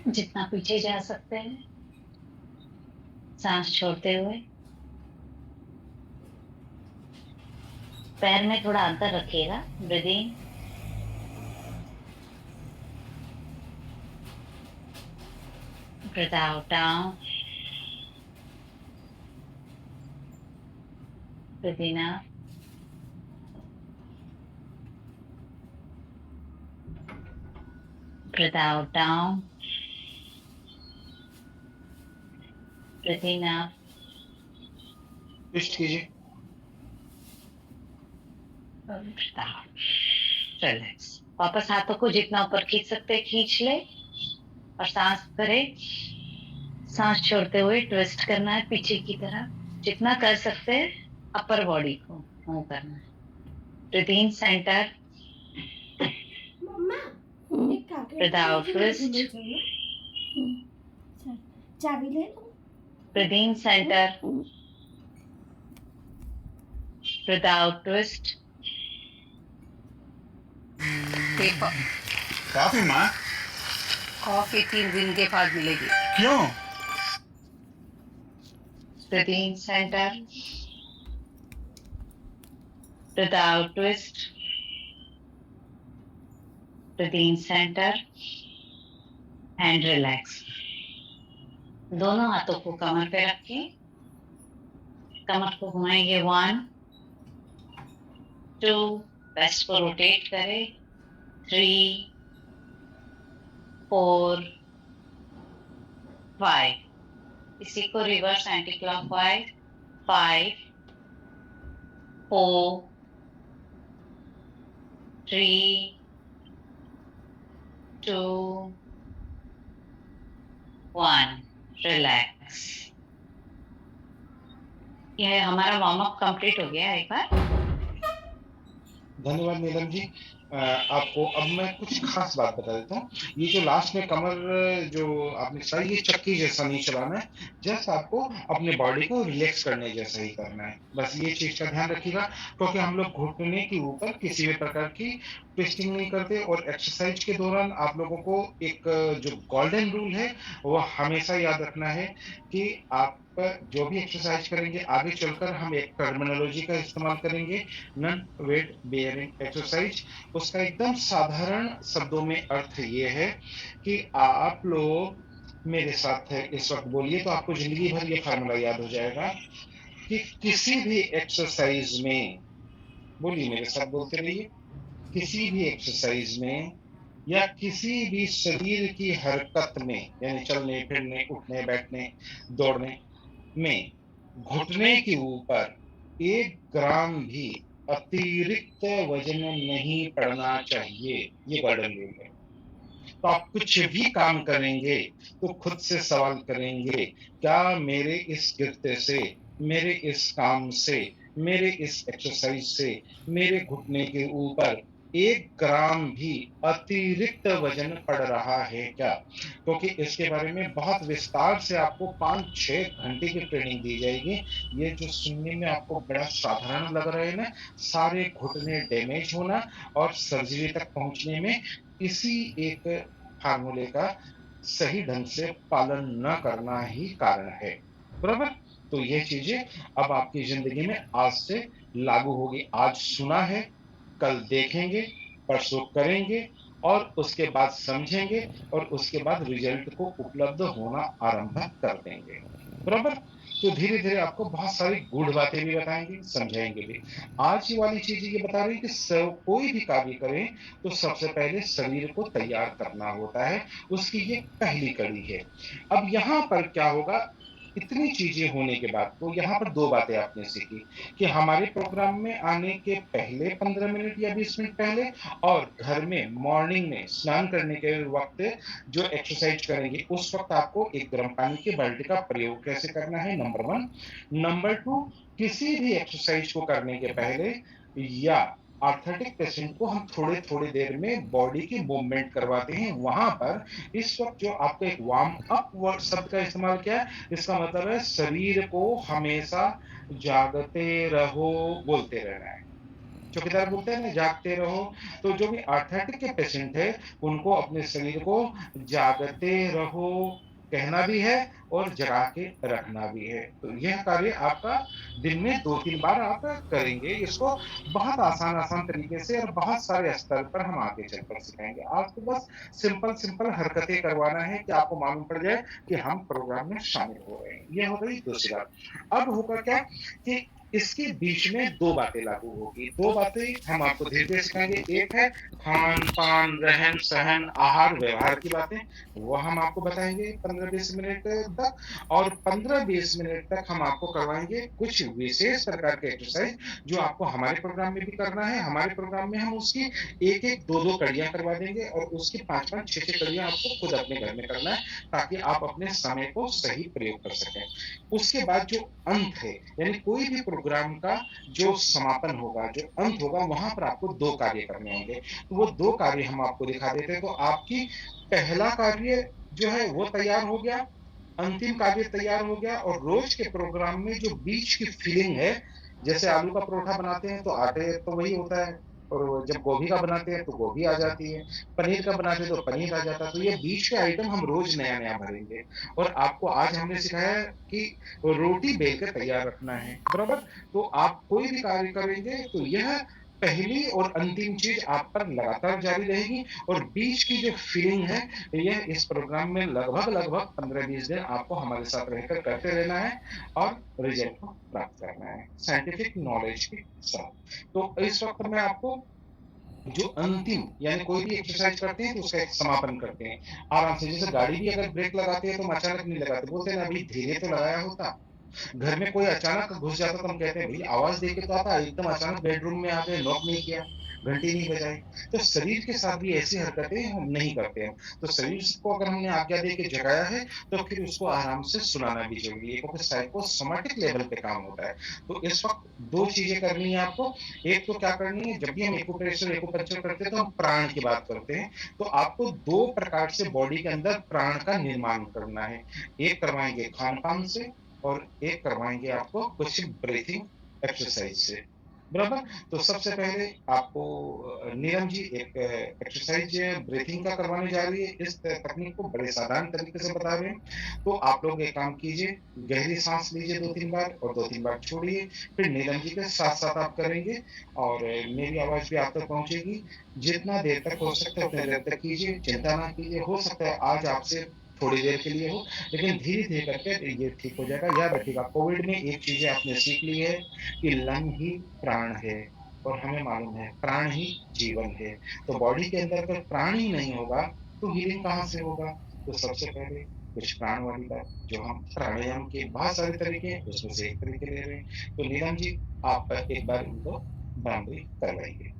जितना पीछे जा सकते हैं, सांस छोड़ते हुए। पैर में थोड़ा अंतर रखिएगा। Breathe in, breathe out, down, breathe in up, breathe out, down, breathe in up, twist कीजिए। Breathe out, relax. वापस हाथों को जितना ऊपर खींच सकते हैं खींच ले, और सांस करें। सांस छोड़ते हुए ट्विस्ट करना है पीछे की तरफ, जितना कर सकते हैं अपर बॉडी को मूव करना है। ब्रीथ इन सेंटर, मम्मा एक काके ब्रीथ आउट, ट्विस्ट, चाबी ले लो। Breathe in centre, breathe out, twist. काफी माँ, कॉफी 3 दिन के बाद मिलेगी। क्यों? Breathe in center. Breathe out, twist. Breathe in center and relax. दोनों हाथों को कमर पे रखें, कमर को घुमाएंगे। 1 2, वेस्ट को रोटेट करें। 3 4 5, इसी को रिवर्स एंटी क्लॉकवाइज। 5 4 3 2 1, रिलैक्स। यह हमारा वार्म अप कंप्लीट हो गया। एक बार धन्यवाद नीलम जी। आपको अब मैं कुछ खास बात बता देता हूँ। ये जो लास्ट में कमर जो आपने चलाई, ये चक्की जैसा नहीं चलाना है, जस्ट आपको अपने बॉडी को रिलैक्स करने जैसा ही करना है। बस ये चीज का ध्यान रखिएगा, क्योंकि हम लोग घुटने के ऊपर किसी भी प्रकार की ट्विस्टिंग नहीं करते। और एक्सरसाइज के दौरान आप लोगों को एक जो गोल्डन रूल है वो हमेशा याद रखना है कि आप जो भी एक्सरसाइज करेंगे, आगे चलकर हम एक टर्मिनोलॉजी का इस्तेमाल करेंगे, नॉन वेट बेयरिंग एक्सरसाइज। उसका एकदम साधारण शब्दों में अर्थ ये है कि आप लोग मेरे साथ इस वक्त बोलिए तो आपको जिंदगी भर ये फार्मूला याद हो जाएगा कि किसी भी एक्सरसाइज में, बोलिए मेरे साथ, बोलते रहिए, किसी भी एक्सरसाइज में या किसी भी शरीर की हरकत में, यानी चलने फिरने, उठने बैठने, दौड़ने में, घुटने के ऊपर 1 ग्राम भी अतिरिक्त वजन नहीं पड़ना चाहिए। ये गोल्डन रूल है। तो आप कुछ भी काम करेंगे तो खुद से सवाल करेंगे, क्या मेरे इस गिरते से, मेरे इस काम से, मेरे इस एक्सरसाइज से मेरे घुटने के ऊपर 1 ग्राम भी अतिरिक्त वजन पड़ रहा है क्या? क्योंकि इसके बारे में बहुत विस्तार से आपको 5-6 घंटे की ट्रेनिंग दी जाएगी। ये जो सुनने में आपको बड़ा साधारण लग रहा है ना, सारे घुटने डैमेज होना और सर्जरी तक पहुंचने में इसी एक फार्मूले का सही ढंग से पालन न करना ही कारण है। बराबर? तो ये चीजें अब आपकी जिंदगी में आज से लागू होगी। आज सुना है, कल देखेंगे, परसों करेंगे, और उसके बाद समझेंगे, और उसके बाद रिजल्ट को उपलब्ध होना आरंभ कर देंगे। बराबर? तो धीरे धीरे आपको बहुत सारी गूढ़ बातें भी बताएंगे, समझाएंगे भी। आज ही वाली चीज ये बता रही है कि कोई भी कार्य करें तो सबसे पहले शरीर को तैयार करना होता है, उसकी ये पहली कड़ी है। अब यहाँ पर क्या होगा, इतनी चीज़ें होने के बाद तो यहाँ पर 2 बातें आपने सीखी कि हमारे प्रोग्राम में आने के पहले 15 मिनट या 20 मिनट पहले और घर में मॉर्निंग में स्नान करने के वक़्त जो एक्सरसाइज करेंगे, उस वक़्त आपको एक गर्म पानी की बाल्टी का प्रयोग कैसे करना है, नंबर 1। नंबर 2, किसी भी एक्सरसाइज को करने के पहले या आर्थराइटिक पेशेंट को हम थोड़े-थोड़े देर में बॉडी की मूवमेंट करवाते हैं। वहाँ पर इस वक़्त जो आपको एक वार्म अप वर्ड शब्द का इस्तेमाल किया है, इसका मतलब है शरीर को हमेशा जागते रहो बोलते रहना है। चौकीदार बोलते हैं ना जागते रहो, तो जो भी आर्थराइटिक के पेशेंट है, उनको अपने शरीर को जागते रहो कहना भी है और जगा के रखना भी है। तो यह कार्य आपका दिन में 2-3 बार आप करेंगे। इसको बहुत आसान तरीके से और बहुत सारे स्तर पर हम आगे चलकर सिखाएँगे। आपको बस सिंपल हरकतें करवाना है कि आपको मालूम पड़ जाए कि हम प्रोग्राम में शामिल हो रहे हैं। ये हो गई दूसरी बात। अब होगा क्या कि इसके बीच में 2 बातें लागू होगी। 2 बातें हम आपको धीरे-धीरे सिखाएँगे। एक है खान-पान, रहन-सहन, आहार-व्यवहार की बातें, वो हम आपको बताएँगे 15-20 मिनट तक और 15-20 मिनट तक हम आपको करवाएँगे कुछ विशेष प्रकार के एक्सरसाइज जो आपको हमारे प्रोग्राम में भी करना है। हमारे प्रोग्राम में हम उसकी 1-1, 2-2 कड़ियाँ करवा देंगे और उसकी 5-5, 6-6 कड़ियाँ आपको खुद अपने घर में करना है ताकि आप अपने समय को सही प्रयोग कर सकें। उसके बाद जो अंत है, यानी कोई भी प्रोग्राम का जो समापन होगा, जो अंत होगा, वहाँ पर आपको 2 कार्य करने होंगे। तो वो 2 कार्य हम आपको दिखा देते हैं। तो आपकी पहला कार्य जो है वो तैयार हो गया, अंतिम कार्य तैयार हो गया और रोज के प्रोग्राम में जो बीच की फिलिंग है, जैसे आलू का परोठा बनाते हैं तो आटे तो वही होता है और जब गोभी का बनाते हैं तो गोभी आ जाती है, पनीर का बनाते हैं तो पनीर आ जाता है। तो ये बीच के आइटम हम रोज नया-नया भरेंगे और आपको आज हमने सिखाया है कि रोटी बेल के तैयार रखना है, बराबर? तो आप कोई भी कार्य करेंगे तो यह पहली और अंतिम चीज़ आप पर लगातार जारी रहेगी और बीच की जो फीलिंग है, यह इस प्रोग्राम में लगभग 15-20 दिन आपको हमारे साथ रहकर करते रहना है और रिज़ल्ट को प्राप्त करना है, साइंटिफिक नॉलेज के साथ। तो इस वक़्त मैं आपको जो अंतिम यानी कोई भी एक्सरसाइज करते हैं तो उसका एक समापन करते हैं। आराम से जैसे गाड़ी भी अगर ब्रेक लगाते हैं तो हम अचानक नहीं लगाते, बोलते हैं ना अभी धीरे तो लगाया होता। घर में कोई अचानक घुस जाता तो हम कहते हैं भई आवाज़ दे के तो आता, एकदम अचानक बेडरूम में आ गए, लॉक नहीं किया, घंटी नहीं बजाई। तो शरीर के साथ भी ऐसी हरकतें हम नहीं करते हैं। तो शरीर को अगर हमने आज्ञा दे के जगाया है तो फिर उसको आराम से सुलाना भी ज़रूरी है क्योंकि साइकोसोमैटिक लेवल पे काम होता है। तो इस वक़्त 2 चीज़ें करनी है आपको। एक तो क्या करनी है, जब भी हम एक्यूप्रेशर एक्यूपंक्चर करते हैं तो हम प्राण की बात करते हैं। तो आपको 2 प्रकार से बॉडी के अंदर प्राण का निर्माण करना है। एक करवाएँगे खान-पान से और एक करवाएँगे आपको कुछ ब्रीथिंग एक्सरसाइज से, बराबर? तो सबसे पहले आपको नीलम जी एक एक्सरसाइज ब्रीथिंग का करवाने जा रही है। इस तकनीक को बड़े साधारण तरीके से बता रहे हैं। तो आप लोग एक काम कीजिए, गहरी साँस लीजिए 2-3 बार और 2-3 बार छोड़िए। फिर नीलम जी के साथ-साथ आप करेंगे और मेरी आवाज़ भी आप तक पहुँचेगी। जितना देर तक हो सकता है उतनी देर तक कीजिए, चिंता ना कीजिए। हो सकता है आज आपसे थोड़ी देर के लिए हो, लेकिन धीरे-धीरे करके ये ठीक हो जाएगा। याद रखिएगा कोविड में एक चीज़ें आपने सीख ली है कि लंग ही प्राण है और हमें मालूम है प्राण ही जीवन है। तो बॉडी के अंदर अगर प्राण ही नहीं होगा तो हीलिंग कहाँ से होगा? तो सबसे पहले कुछ प्राण वाली बात जो हम प्राणायाम के बहुत सारे तरीके हैं उसमें से एक तरीके ले रहे हैं। तो नीलम जी आप एक बार इनको बाउंड्री करवाइए।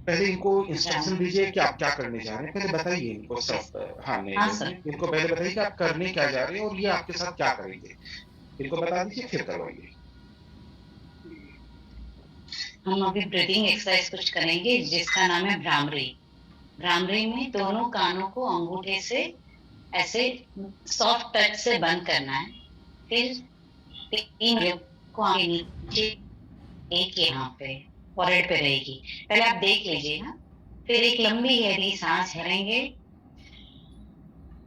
पहले इनको इंस्ट्रक्शन दीजिए कि आप क्या करने जा रहे हैं। पहले बताइए इनको सब हाँ, नहीं, हाँ नहीं, सर। इनको पहले बताइए कि आप करने क्या जा रहे हैं और ये आपके साथ क्या करेंगे। इनको बता दीजिए फिर करवाइए। हम अभी ब्रीदिंग एक्सरसाइज कुछ करेंगे जिसका नाम है भ्रामरी। भ्रामरी में दोनों कानों को अंगूठे से ऐसे सॉफ्ट टच से बंद करना है। फिर 3 को आगे नीचे, एक यहाँ पे फोrehead पे रहेगी। पहले आप देख लीजिए हाँ। फिर एक लंबी गहरी सांस भरेंगे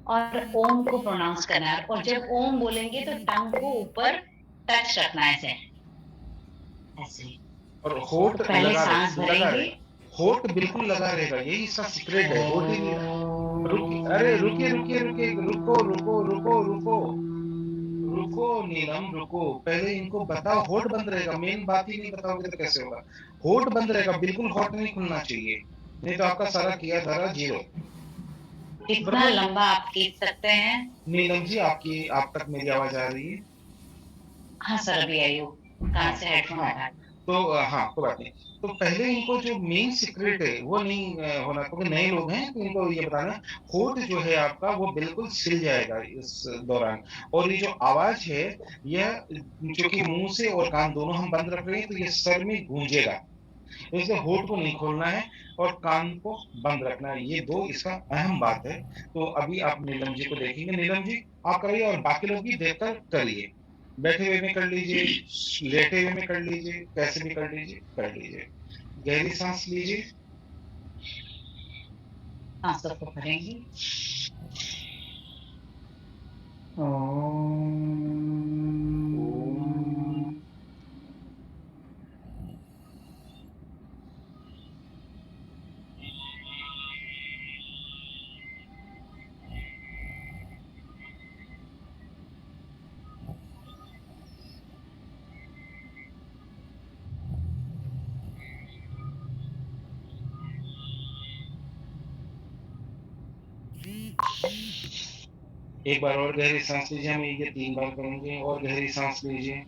और ओम को प्रोनाउंस करना है और जब ओम बोलेंगे तो टंग को ऊपर टच रखना है ऐसे। और होठ तो पहले लगा सांस रहे लगा रहे भरेंगे। होठ बिल्कुल लगा रहेगा, यही इसका सीक्रेट है। होठ ही रुकिए, अरे रुकिए, रुको, रुको, रुको, रुको, रुको, रुको नीलम रुको, पहले इनको बताओ होठ बंद रहेगा, मेन बात ही नहीं बताओगे तो कैसे होगा। होठ बंद रहेगा, बिल्कुल होठ नहीं खुलना चाहिए, नहीं तो आपका सारा किया धरा जीरो। कितना बराबर। लंबा आप खींच सकते हैं? नीलम जी आपकी आप तक मेरी आवाज आ रही है? हाँ सर, अभी आई हूँ। कान से हेडफोन हाँ हटा। तो हाँ कोई बात नहीं। तो पहले इनको जो मेन सीक्रेट है वो नहीं होना, क्योंकि नए लोग हैं तो इनको ये बताना, होठ जो है आपका वो बिल्कुल सिल जाएगा इस दौरान। और ये जो आवाज है यह क्योंकि मुंह से और कान दोनों हम बंद रख रहे हैं तो ये सर में गूंजेगा, इसलिए होठ को नहीं खोलना है और कान को बंद रखना है, ये दो इसका अहम बात है। तो अभी आप नीलम जी को देखेंगे, नीलम जी आप करिए और बाकी लोग भी देखकर करिए, बैठे हुए में कर लीजिए, लेटे हुए में कर लीजिए, कैसे भी कर लीजिए। गहरी सांस लीजिए। सांसों को भरेंगे। एक बार और गहरी सांस लीजिए, हम ये 3 बार करेंगे, और गहरी सांस लीजिए।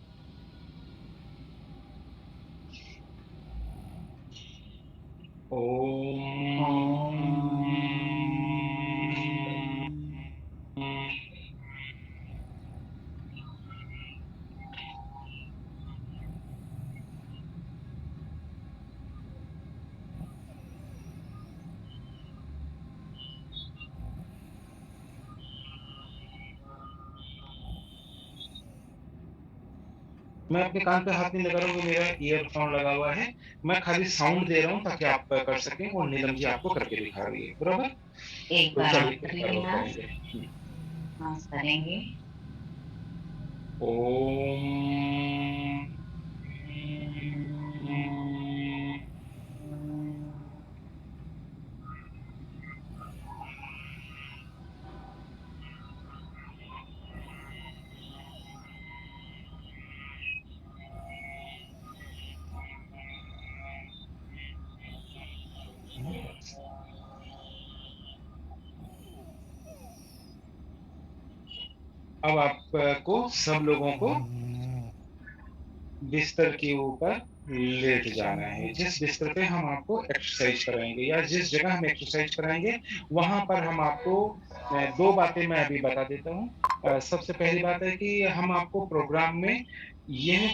मैं अपने कान पे हाथ नहीं लगा रहा हूँ, मेरा ईयरफोन लगा हुआ है, मैं खाली साउंड दे रहा हूँ ताकि आप कर सकें, और नीलम जी आपको करके दिखा रही है, बराबर। एक तो बार चलिए आप एक बार और करेंगे, करेंगे। सांस भरेंगे। ओम। अब आपको सब लोगों को बिस्तर के ऊपर लेट जाना है। जिस बिस्तर पे हम आपको एक्सरसाइज कराएंगे या जिस जगह हम एक्सरसाइज कराएंगे वहां पर हम आपको 2 बातें मैं अभी बता देता हूँ। सबसे पहली बात है कि हम आपको प्रोग्राम में यह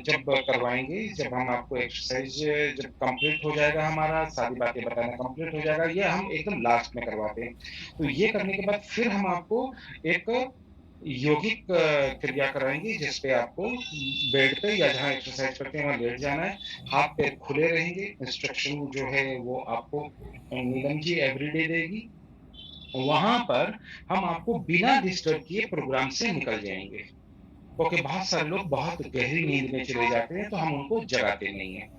जब करवाएंगे, जब हम आपको एक्सरसाइज जब कंप्लीट हो जाएगा, हमारा सारी बातें बताना कंप्लीट हो जाएगा, ये हम एकदम लास्ट में करवाते हैं। तो ये करने के बाद फिर हम आपको एक यौगिक क्रिया कराएंगे जिसपे आपको बेड पे या जहाँ एक्सरसाइज करते हैं वहां लेट जाना है, हाथ पैर खुले रहेंगे। इंस्ट्रक्शन जो है वो आपको नीलम जी एवरीडे देगी। वहां पर हम आपको बिना डिस्टर्ब किए प्रोग्राम से निकल जाएंगे, क्योंकि बहुत सारे लोग बहुत गहरी नींद में चले जाते हैं तो हम उनको जगाते नहीं है।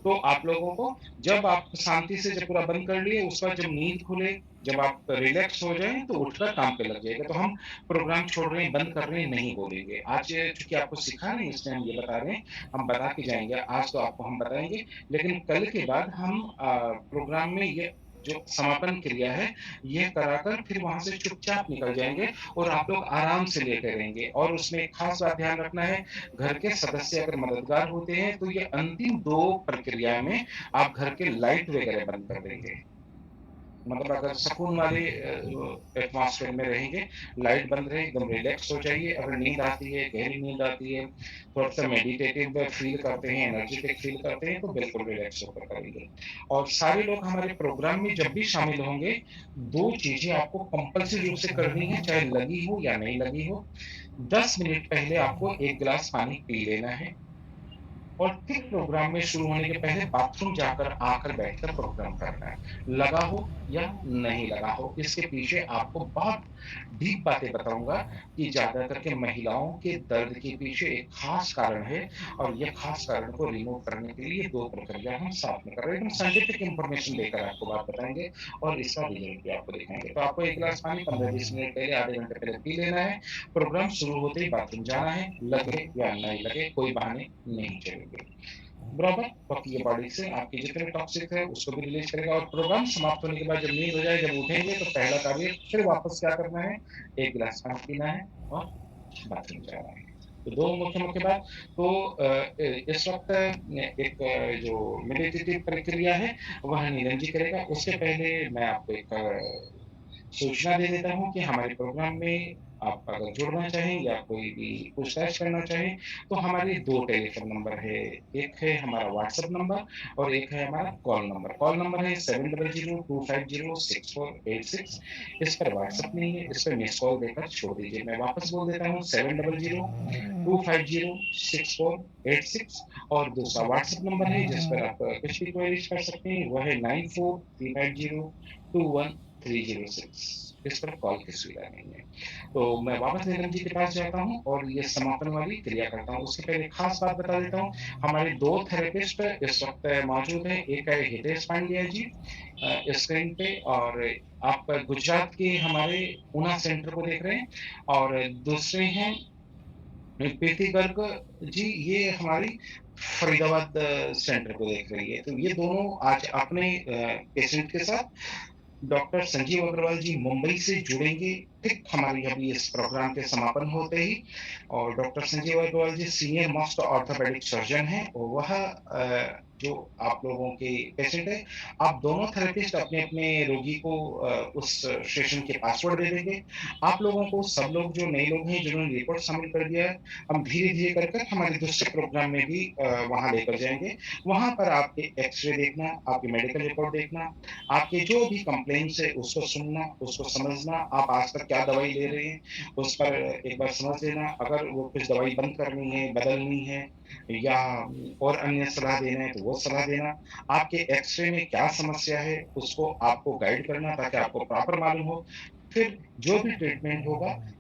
तो आप लोगों को जब आप शांति से जब पूरा बंद कर लिए, उसके बाद जब नींद खुले, जब आप रिलैक्स हो जाएं तो उठकर काम पे लग जाएगा। तो हम प्रोग्राम छोड़ रहे हैं, बंद कर रहे हैं, नहीं बोलेंगे। आज चूंकि आपको सिखा नहीं इसलिए हम ये बता रहे हैं, हम बता के जाएंगे। आज तो आपको हम बताएंगे, लेकिन कल के बाद हम प्रोग्राम में ये जो समापन क्रिया है ये कराकर फिर वहां से चुपचाप निकल जाएंगे और आप लोग आराम से लेते रहेंगे। और उसमें एक खास बात ध्यान रखना है, घर के सदस्य अगर मददगार होते हैं तो ये अंतिम 2 प्रक्रिया में आप घर के लाइट वगैरह बंद कर देंगे। मतलब अगर सुकून वाले एटमॉस्फेयर में रहेंगे, लाइट बंद रहे, एकदम रिलैक्स हो जाइए। अगर नींद आती है, गहरी नींद आती है, थोड़ा सा मेडिटेटिव फील करते हैं, एनर्जेटिक फील करते हैं, तो बिल्कुल रिलैक्स होकर करेंगे। और सारे लोग हमारे प्रोग्राम में जब भी शामिल होंगे, 2 चीजें आपको कंपल्सरी रूप से करनी है, चाहे लगी हो या नहीं लगी हो। 10 मिनट पहले आपको 1 गिलास पानी पी लेना है। और फिर प्रोग्राम में शुरू होने के पहले बाथरूम जाकर आकर बैठकर प्रोग्राम करना है। लगा हो या नहीं लगा हो, इसके पीछे आपको बहुत डीप बातें बताऊँगा कि ज़्यादा करके महिलाओं के दर्द के पीछे एक ख़ास कारण है और ये ख़ास कारण को रिमूव करने के लिए 2 प्रक्रिया हम साथ में कर रहे हैं। एकदम साइंटिफिक इन्फॉर्मेशन देकर आपको बात बताएँगे और इसका रिज़ल्ट भी आपको दिखाएँगे। तो आपको 1 गिलास पानी 15-20 मिनट पहले, आधे घंटे पहले पी लेना है। प्रोग्राम शुरू होते ही बाथरूम जाना है, लगे या नहीं लगे, कोई बहाने नहीं चलेंगे। बराबर? बाकी ये बॉडी से आपके जितने टॉक्सिक है उसको भी रिलीज़ करेगा और प्रोग्राम समाप्त होने के बाद जब नींद हो जाए, जब उठेंगे तो पहला कार्य फिर वापस क्या करना है, 1 गिलास पानी पीना है और बाथरूम जाना है। तो 2 मुख्य बात। तो इस वक़्त एक जो मेडिटेटिव प्रक्रिया है, वह नीलम जी करेगा। उससे पहले मैं आपको एक सूचना दे देता हूँ कि हमारे प्रोग्राम में आप अगर जुड़ना चाहें या कोई भी पूछताछ करना चाहें, तो हमारे 2 टेलीफ़ोन नंबर है। एक है हमारा व्हाट्सएप नंबर और एक है हमारा कॉल नंबर। कॉल नंबर है 7002506486। इस पर व्हाट्सएप नहीं है, इस पे मिस्ड कॉल देकर छोड़ दीजिए। मैं वापस बोल देता हूँ 7002506486 और दूसरा व्हाट्सएप नंबर है जिस पर आप कुछ भी क्वेरीज़ कर सकते हैं, वो है 9435021306। इस पर कॉल की सुविधा नहीं है। तो मैं वापस नीलम जी के पास जाता हूँ और ये समापन वाली क्रिया करता हूँ। उससे पहले एक खास बात बता देता हूँ, हमारे 2 थेरेपिस्ट इस वक़्त मौजूद हैं। एक है हितेश पांड्या जी स्क्रीन पे और आप गुजरात के हमारे ऊना सेंटर को देख रहे हैं और दूसरे हैं प्रीति गर्ग जी, ये हमारी फरीदाबाद सेंटर को देख रही है। तो ये दोनों आज अपने पेशेंट के साथ डॉक्टर संजीव अग्रवाल जी मुंबई से जुड़ेंगे ठीक हमारी अभी इस प्रोग्राम के समापन होते ही। और डॉक्टर संजीव अग्रवाल जी सीनियर मोस्ट ऑर्थोपेडिक सर्जन हैं और वह जो आप लोगों के पेशेंट है, आप दोनों थेरेपिस्ट अपने-अपने रोगी को उस सेशन के पासवर्ड दे देंगे। आप लोगों को सब लोग जो नए लोग हैं जिन्होंने रिपोर्ट सबमिट कर दिया है, हम धीरे-धीरे कर हमारे दूसरे प्रोग्राम में भी वहाँ लेकर जाएँगे। वहाँ पर आपके एक्स-रे देखना, आपकी मेडिकल रिपोर्ट देखना, आपके जो भी कंप्लेंट्स है उसको सुनना, उसको समझना, आप आज तक क्या दवाई ले रहे हैं, उस पर एक बार समझ लेना। अगर वो कुछ दवाई बंद करनी है, बदलनी है या और अन्य सलाह देना है तो वो सलाह देना। आपके एक्स-रे में क्या समस्या है उसको आपको गाइड करना ताकि आपको प्रॉपर मालूम हो। फिर जो भी ट्रीटमेंट होगा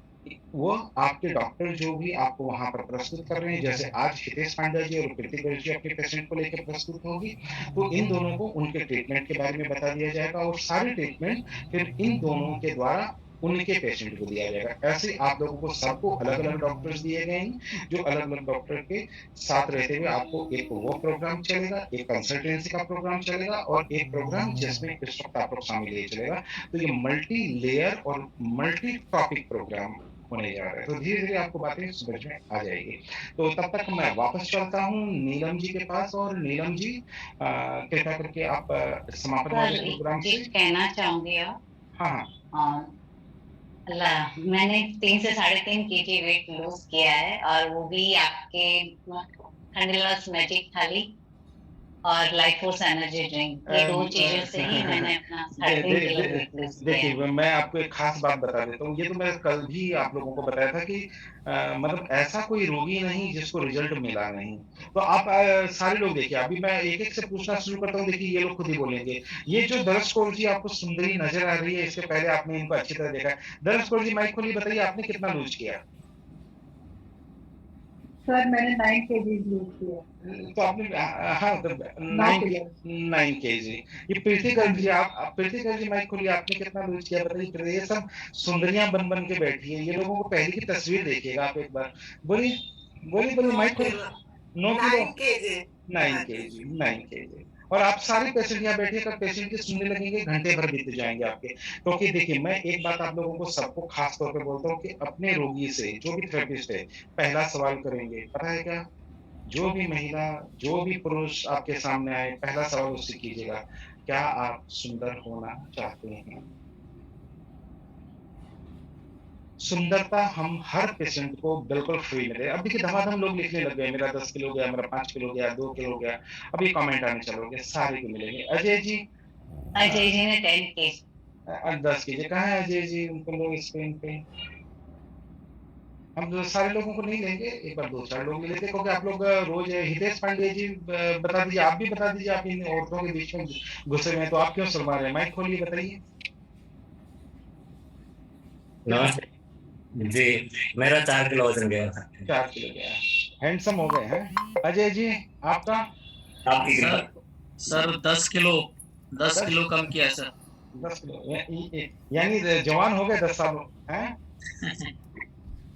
वो आपके डॉक्टर जो भी आपको वहाँ पर प्रस्तुत कर रहे हैं, जैसे आज हितेश पांड्या जी और प्रीति गर्ग जी अपने पेशेंट को लेकर प्रस्तुत होगी, तो इन दोनों को उनके ट्रीटमेंट के बारे में बता दिया जाएगा और सारे ट्रीटमेंट फिर इन दोनों के द्वारा उनके पेशेंट को दिया जाएगा। ऐसे आप लोगों को सबको अलग-अलग डॉक्टर्स दिए गए हैं, जो अलग-अलग डॉक्टर के साथ रहते हुए आपको एक वो प्रोग्राम चलेगा, एक कंसल्टेंसी का प्रोग्राम चलेगा और एक प्रोग्राम जिसमें इस वक़्त आप लोग शामिल ये चलेगा। तो ये मल्टी लेयर और मल्टी टॉपिक प्रोग्राम होने जा रहा है। तो धीरे-धीरे आपको बातें समझ में आ जाएगी। तो तब तक मैं वापस चलता हूँ नीलम जी के पास और नीलम जी कृपया करके आप समापन वाले सर एक प्रोग्राम से चीज कहना चाहूंगी आप हाँ, हाँ। मैंने 3 से 3.5 केजी वेट लूज किया है और वो भी आपके खंडेलवाल मैजिक थाली और लाइफ फोर्स एनर्जी ड्रिंक, ये 2 चीजों से ही मैंने अपना 3.5 किलो वेट लूज किया है। देखिए, मैं आपको एक खास बात बता देता हूँ। ये तो मैं कल भी आप लोगों को बताया था कि मतलब ऐसा कोई रोगी नहीं जिसको रिजल्ट मिला नहीं। तो आप सारे लोग देखिए, अभी मैं एक-एक से पूछना शुरू करता हूँ, देखिए ये लोग खुद ही बोलेंगे। ये जो दरस कौर जी आपको सुंदरी नज़र आ रही है, इससे पहले आपने इनको अच्छी तरह देखा है। दरस कौर जी माइक खोलिए, बताइए आपने कितना लूज़ किया? सर मैंने 9 केजीज लूज किया। तो आपने हाँ, तो 9 केजी। ये प्रीति गर्ग जी, आप प्रीति गर्ग जी माइक खोलिए, आपने कितना लूज़ किया बताइए? फिर ये सब सुंदरियाँ बन-बन के बैठी हैं। ये लोगों को पहले की तस्वीर देखिएगा आप एक बार। बोलिए, बोलिए माइक खोलिए। 9 किलो? 9 KG, 9 KG. और आप सारे पेशेंट यहाँ बैठिए, कल पेशेंट के सुनने लगेंगे, घंटे भर बीत जाएँगे आपके। क्योंकि देखिए, मैं एक बात आप लोगों को सबको खास तौर पे बोलता हूँ कि अपने रोगी से, जो भी थेरेपिस्ट है, पहला सवाल करेंगे, पता है क्या? जो भी महिला, जो भी पुरुष आपके सामने आए, पहला सवाल उससे कीजिएगा, क्या आप सुंदर होना चाहते हैं? सुंदरता हम हर पेशेंट को बिल्कुल फ्री में दें। अब देखिए धमाधम लोग लिखने लग गए, मेरा 10 किलो गया, मेरा 5 किलो गया, 2 किलो गया। अब ये कमेंट आने चलोगे, सारे को मिलेंगे। अजय जी अजय जी ने 10 केजी 10 कीजिए। कहाँ है अजय जी? उनको लोग स्क्रीन पे हम सारे लोगों को नहीं लेंगे, एक बार 2-4 लोग ले लेते हैं, क्योंकि आप लोग रोज हितेश पांडे जी बता दीजिए, आप भी बता दीजिए, आप इन औरतों के बीच में घुसे हुए हैं तो आप क्यों शर्मा रहे हैं? माइक खोलिए, बताइए। नमस्ते जी। मेरा 4 किलो वजन गया था। 4 किलो गया, हैंडसम हो गए हैं। अजय जी, आपका? आपकी सर कृपा। सर 10 किलो 10 किलो कम किया सर। 10 किलो यानी जवान हो गए 10 साल हैं।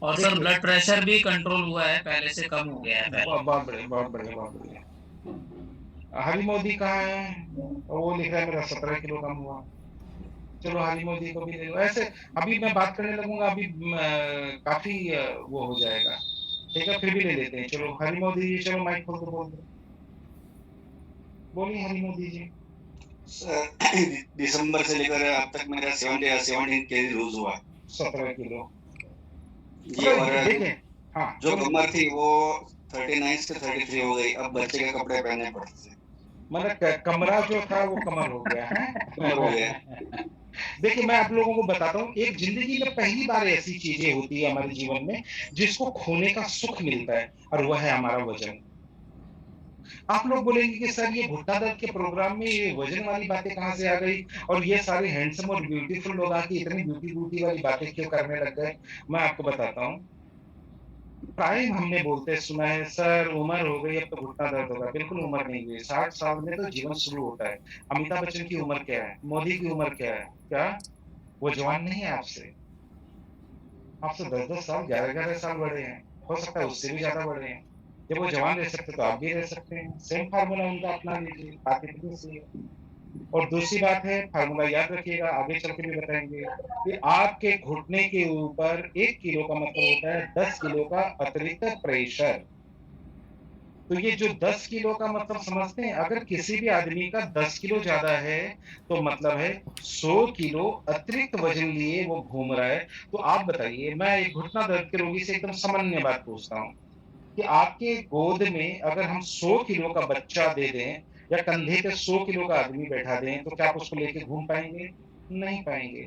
और सर देखिए, ब्लड प्रेशर भी कंट्रोल हुआ है, पहले से कम हो गया है पहले। बहुत बढ़िया, बहुत बढ़िया, बहुत बढ़िया। हरी मोदी कहाँ है? वो लिख रहा है मेरा 17 किलो कम हुआ। चलो हरी मोदी को भी ले लो। ऐसे अभी मैं बात करने लगूंगा, अभी काफी वो हो जाएगा। ठीक है, फिर भी ले लेते हैं। चलो हरी मोदी जी, चलो माइक खोल दो, बोल दो, बोलिए हरी मोदी जी। सर दिसंबर से लेकर अब तक मेरा 17 केजी लूज हुआ। 17 किलो जी, और देखिए, हाँ जो बोलिए। कमर थी वो 39 से 33 हो गई। अब बच्चे के कपड़े पहनने पड़ते थे। मतलब कमरा जो था वो कमर हो गया है। कमर हो गया। देखिए, मैं आप लोगों को बताता हूँ, एक जिंदगी में पहली बार ऐसी चीजें होती है हमारे जीवन में जिसको खोने का सुख मिलता है, और वह है हमारा वजन। आप लोग बोलेंगे कि सर ये घुटना दर्द के प्रोग्राम में ये वजन वाली बातें कहाँ से आ गई, और ये सारे हैंडसम और ब्यूटीफुल लोग आके इतनी ब्यूटी ब्यूटी वाली बातें क्यों करने लग गए? मैं आपको बताता हूँ। प्राय हमने बोलते सुना है, सर उम्र हो गई अब तो घुटना दर्द होगा। बिल्कुल उम्र नहीं हुई, 60 साल में तो जीवन शुरू होता है। अमिताभ बच्चन की उम्र क्या है? मोदी की उम्र क्या है? क्या वो जवान नहीं है आपसे? आपसे 10-10 साल, 11-11 साल बड़े हैं, हो सकता है उससे भी ज्यादा बड़े हैं। जब वो जवान रह सकते तो आप भी रह सकते हैं। सेम फार्मूला उनका अपना लीजिए, बात इतनी सी है। और दूसरी बात है, फार्मूला याद रखिएगा, आगे चल के भी बताएंगे कि आपके घुटने के ऊपर 1 किलो का मतलब होता है 10 किलो का अतिरिक्त प्रेशर। तो ये जो 10 किलो का मतलब समझते हैं, अगर किसी भी आदमी का 10 किलो ज्यादा है तो मतलब है 100 किलो अतिरिक्त वजन लिए वो घूम रहा है। तो आप बताइए, मैं एक घुटना दर्द के रोगी से एकदम सामान्य बात पूछता हूँ कि आपके गोद में अगर हम 100 किलो का बच्चा दे दें, या कंधे पे 100 किलो का आदमी बैठा दें, तो क्या आप उसको लेके घूम पाएंगे? नहीं पाएंगे।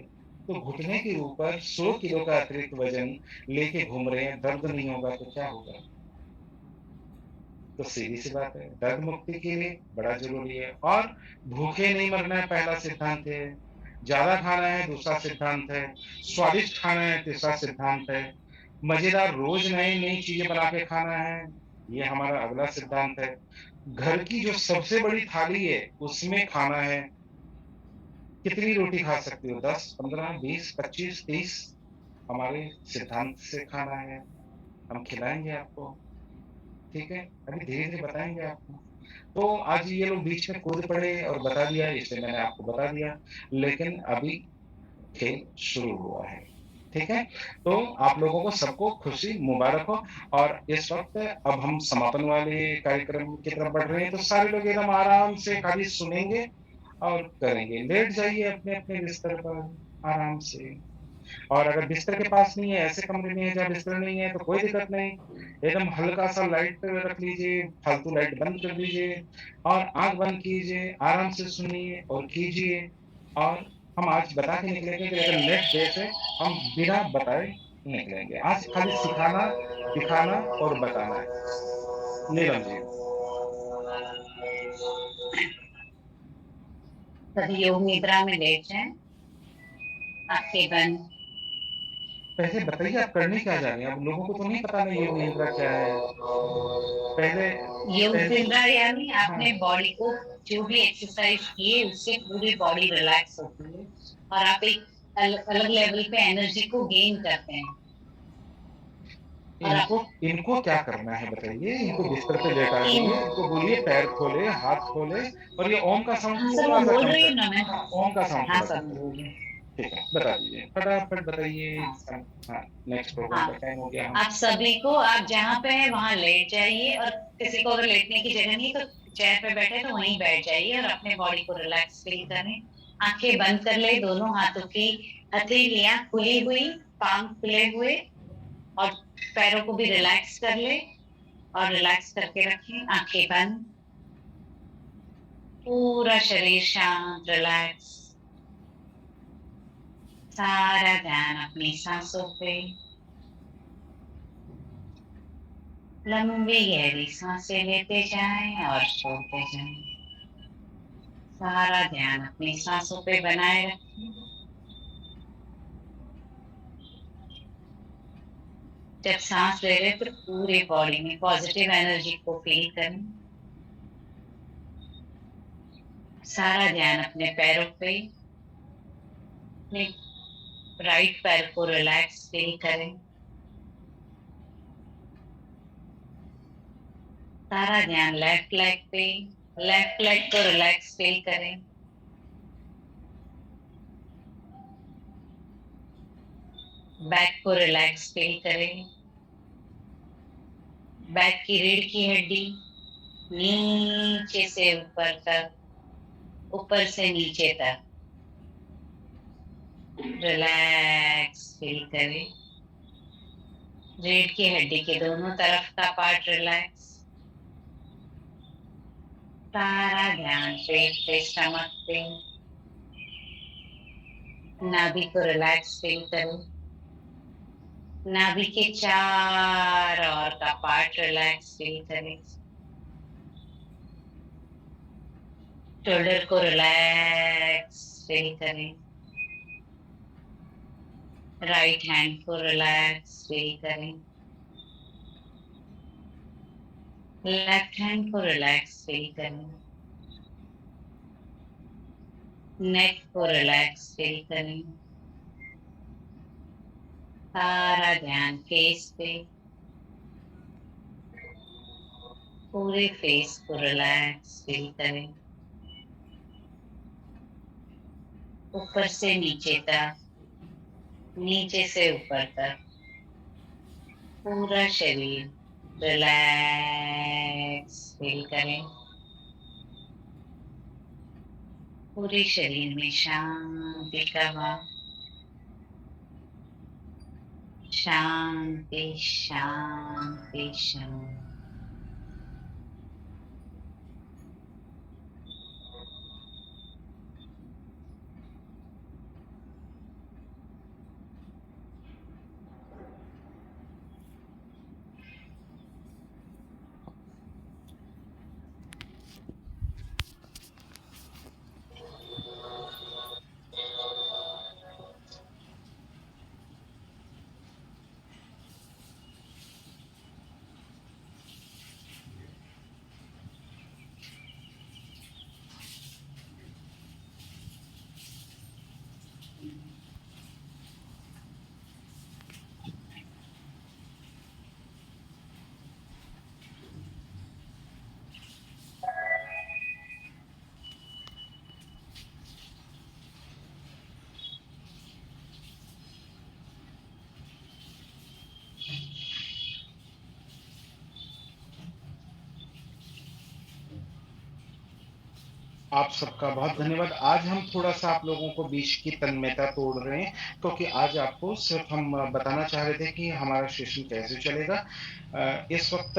तो घुटने के ऊपर 100 किलो का अतिरिक्त वजन लेके घूम रहे हैं, दर्द नहीं होगा तो क्या होगा? तो सीधी सी बात है, दर्द मुक्ति के लिए बड़ा जरूरी है। और भूखे नहीं मरना है, पहला सिद्धांत है। ज्यादा खाना है, दूसरा सिद्धांत है। स्वादिष्ट खाना है, तीसरा सिद्धांत है। मजेदार रोज नई नई चीजें बना के खाना है, ये हमारा अगला सिद्धांत है। घर की जो सबसे बड़ी थाली है उसमें खाना है। कितनी रोटी खा सकते हो? 10, 15, 20, 25, 30? हमारे सिद्धांत से खाना है, हम खिलाएंगे आपको। ठीक है, अभी धीरे धीरे बताएंगे आपको। तो आज ये लोग बीच में कूद पड़े और बता दिया, इसलिए मैंने आपको बता दिया, लेकिन अभी खेल शुरू हुआ है। ठीक है, तो आप लोगों को सबको खुशी मुबारक हो। और इस वक्त अब हम समापन वाले कार्यक्रम की तरफ बढ़ रहे हैं, तो सारे लोग एकदम आराम से खाली सुनेंगे और करेंगे। लेट जाइए अपने अपने बिस्तर पर आराम से। और अगर बिस्तर के पास नहीं है, ऐसे कमरे में है जहाँ बिस्तर नहीं है, तो कोई दिक्कत नहीं, एकदम हल्का सा लाइट रख लीजिए, फालतू लाइट बंद कर दीजिए और आंख बंद कीजिए, आराम से सुनिए और कीजिए। और हम आज बता के निकलेंगे, लेकिन नेक्स्ट डे से हम बिना बताए निकलेंगे। आज खाली सिखाना, दिखाना और बताना है। नीलम जी, सभी योग निद्रा में लेट जाएं, आंखें बंद। पहले बताइए आप करने क्या जा रहे हैं? अब लोगों को तो नहीं पता नहीं योग निद्रा क्या है। पहले योग पहले निद्रा यानी आपने हाँ, बॉडी को जो भी एक्सरसाइज किए उससे पूरी बॉडी रिलैक्स होती है और आप एक अलग लेवल पे एनर्जी को गेन करते हैं। इनको इनको क्या करना है बताइए? इनको बिस्तर पे लेटा दीजिए, इनको बोलिए पैर खोले, हाथ खोले, और ये ओम का साउंड हाँ सर, थोड़ा मैं सा बोल कम रही हूँ कर। ना मैं। हाँ, ओम का साउंड हाँ थोड़ा सर, कम मैं कर। बोल रही हूँ। ठीक है, बता दीजिए, फटाफट बताइए। हाँ, नेक्स्ट प्रोग्राम हाँ, का टाइम हो गया। आप सभी को, आप जहाँ पे है वहाँ लेट जाइए, और किसी को अगर लेटने की जगह नहीं तो चेयर पे बैठे तो वहीं बैठ जाइए और अपने बॉडी को रिलैक्स फील करें। आंखें बंद कर ले, दोनों हाथों की हथेलियां खुली हुई, पांव खुले हुए, और पैरों को भी रिलैक्स कर ले और रिलैक्स करके रखें। आंखें बंद, पूरा शरीर शांत, रिलैक्स, सारा ध्यान अपनी सांसों पे। लंबी गहरी सांसें लेते जाएं और छोड़ते जाएं। सारा ध्यान अपनी सांसों पे बनाए रखें। जब सांस ले रहे तो पूरे बॉडी में पॉजिटिव एनर्जी को फील करें। सारा ध्यान अपने पैरों पे, अपने राइट पैर को रिलैक्स फील करें। सारा ध्यान लेफ्ट लेग पे, लेफ्ट लेग को रिलैक्स फील करें। बैक को रिलैक्स फील करें। बैक की रीढ़ की हड्डी नीचे से ऊपर तक, ऊपर से नीचे तक रिलैक्स फील करें। रीढ़ की हड्डी के दोनों तरफ का पार्ट रिलैक्स। सारा ध्यान पेट पे, स्टमक पे, नाभि को रिलैक्स फील करो। नाभि के चार और का पार्ट रिलैक्स फील करें। शोल्डर को रिलैक्स फील करें। राइट हैंड को रिलैक्स फील करें। लेफ्ट हैंड को रिलैक्स फील करें। नेक को रिलैक्स फील करें। सारा ध्यान फेस पे, पूरे फेस को रिलैक्स फील करें। ऊपर से नीचे तक, नीचे से ऊपर तक पूरा शरीर रिलैक्स फील करें। पूरे शरीर में शांति का भाव। शांति शांति शांति। आप सबका बहुत धन्यवाद। आज हम थोड़ा-सा आप लोगों को बीच की तन्मयता तोड़ रहे हैं, क्योंकि आज आपको सिर्फ हम बताना चाह रहे थे कि हमारा सेशन कैसे चलेगा। इस वक़्त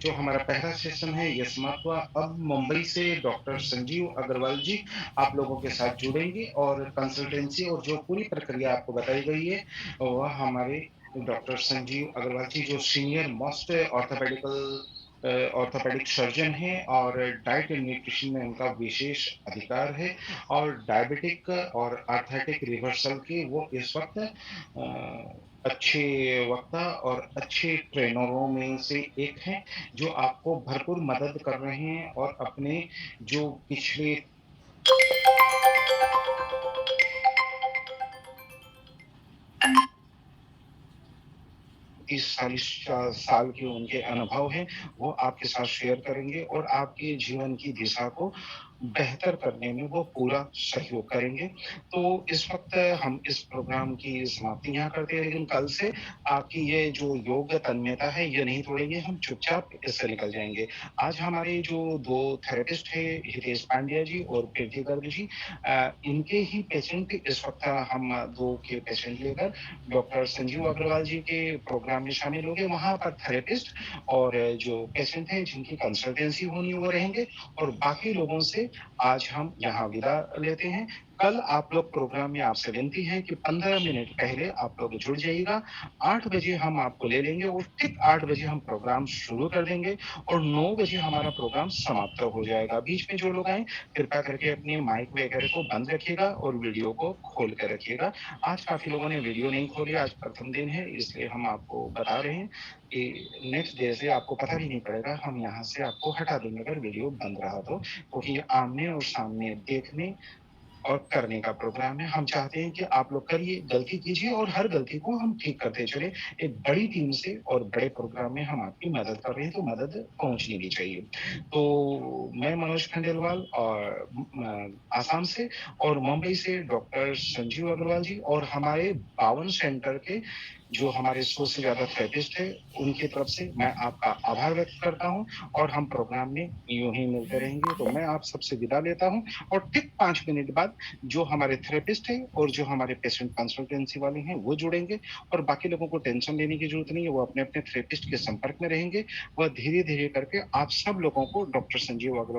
जो हमारा पहला सेशन है ये समाप्त हुआ। अब मुंबई से डॉक्टर संजीव अग्रवाल जी आप लोगों के साथ जुड़ेंगे और कंसल्टेंसी और जो पूरी प्रक्रिया आपको बताई गई है, वह हमारे डॉक्टर संजीव अग्रवाल जी जो सीनियर मोस्ट ऑर्थोपेडिक सर्जन हैं और डाइट एंड न्यूट्रिशन में उनका विशेष अधिकार है और डायबिटिक और आर्थराइटिक रिवर्सल के वो इस वक्त अच्छे वक्ता और अच्छे ट्रेनरों में से एक हैं जो आपको भरपूर मदद कर रहे हैं और अपने जो पिछले 30-40 साल के उनके अनुभव हैं, वो आपके साथ शेयर करेंगे और आपके जीवन की दिशा को बेहतर करने में वो पूरा सहयोग करेंगे। तो इस वक़्त हम इस प्रोग्राम की समाप्ति यहाँ करते हैं, लेकिन कल से आपकी ये जो योग तन्मयता है, ये नहीं तोड़ेंगे, हम चुपचाप इससे निकल जाएँगे। आज हमारे जो 2 थेरेपिस्ट हैं, हितेश पांड्या जी और प्रीति गर्ग जी, इनके ही पेशेंट इस वक़्त हम 2 के पेशेंट लेकर डॉक्टर संजीव अग्रवाल जी के प्रोग्राम में शामिल होंगे। वहाँ पर थेरेपिस्ट और जो पेशेंट हैं, जिनकी कंसल्टेंसी होनी वो रहेंगे और बाकी लोगों से आज हम यहाँ विदा लेते हैं। कल आप लोग प्रोग्राम में आपसे विनती है कि 15 मिनट पहले आप लोग जुड़ जाइएगा। 8 बजे हम आपको ले लेंगे और ठीक 8 बजे हम प्रोग्राम शुरू कर देंगे और 9 बजे हमारा प्रोग्राम समाप्त हो जाएगा। बीच में जो लोग आए कृपया करके अपने माइक वगैरह को बंद रखिएगा और वीडियो को खोल कर रखिएगा। आज काफी लोगों ने वीडियो नहीं खोली, आज प्रथम दिन है इसलिए हम आपको बता रहे हैं कि नेक्स्ट डे से आपको पता भी नहीं पड़ेगा, हम यहाँ से आपको हटा देंगे अगर वीडियो बंद रहा तो, क्योंकि ये आमने और सामने देखने और करने का प्रोग्राम है। हम चाहते हैं कि आप लोग करिए, गलती कीजिए और हर गलती को हम ठीक करते चले। एक बड़ी टीम से और बड़े प्रोग्राम में हम आपकी मदद कर रहे हैं, तो मदद पहुंचनी भी चाहिए। तो मैं मनोज खंडेलवाल और आसाम से और मुंबई से डॉक्टर संजीव अग्रवाल जी और हमारे 52 सेंटर के जो हमारे 100 से ज्यादा थेरेपिस्ट है उनकी तरफ से मैं आपका आभार व्यक्त करता हूं और हम प्रोग्राम में यूं ही मिलते रहेंगे। तो मैं आप सबसे विदा लेता हूं और ठीक 5 मिनट बाद जो हमारे थेरेपिस्ट है और जो हमारे पेशेंट कंसल्टेंसी वाले हैं वो जुड़ेंगे और बाकी लोगों को टेंशन लेने की जरूरत नहीं है, वो अपने अपने थेरेपिस्ट के संपर्क में रहेंगे। वह धीरे धीरे करके आप सब लोगों को डॉक्टर संजीव अग्रवाल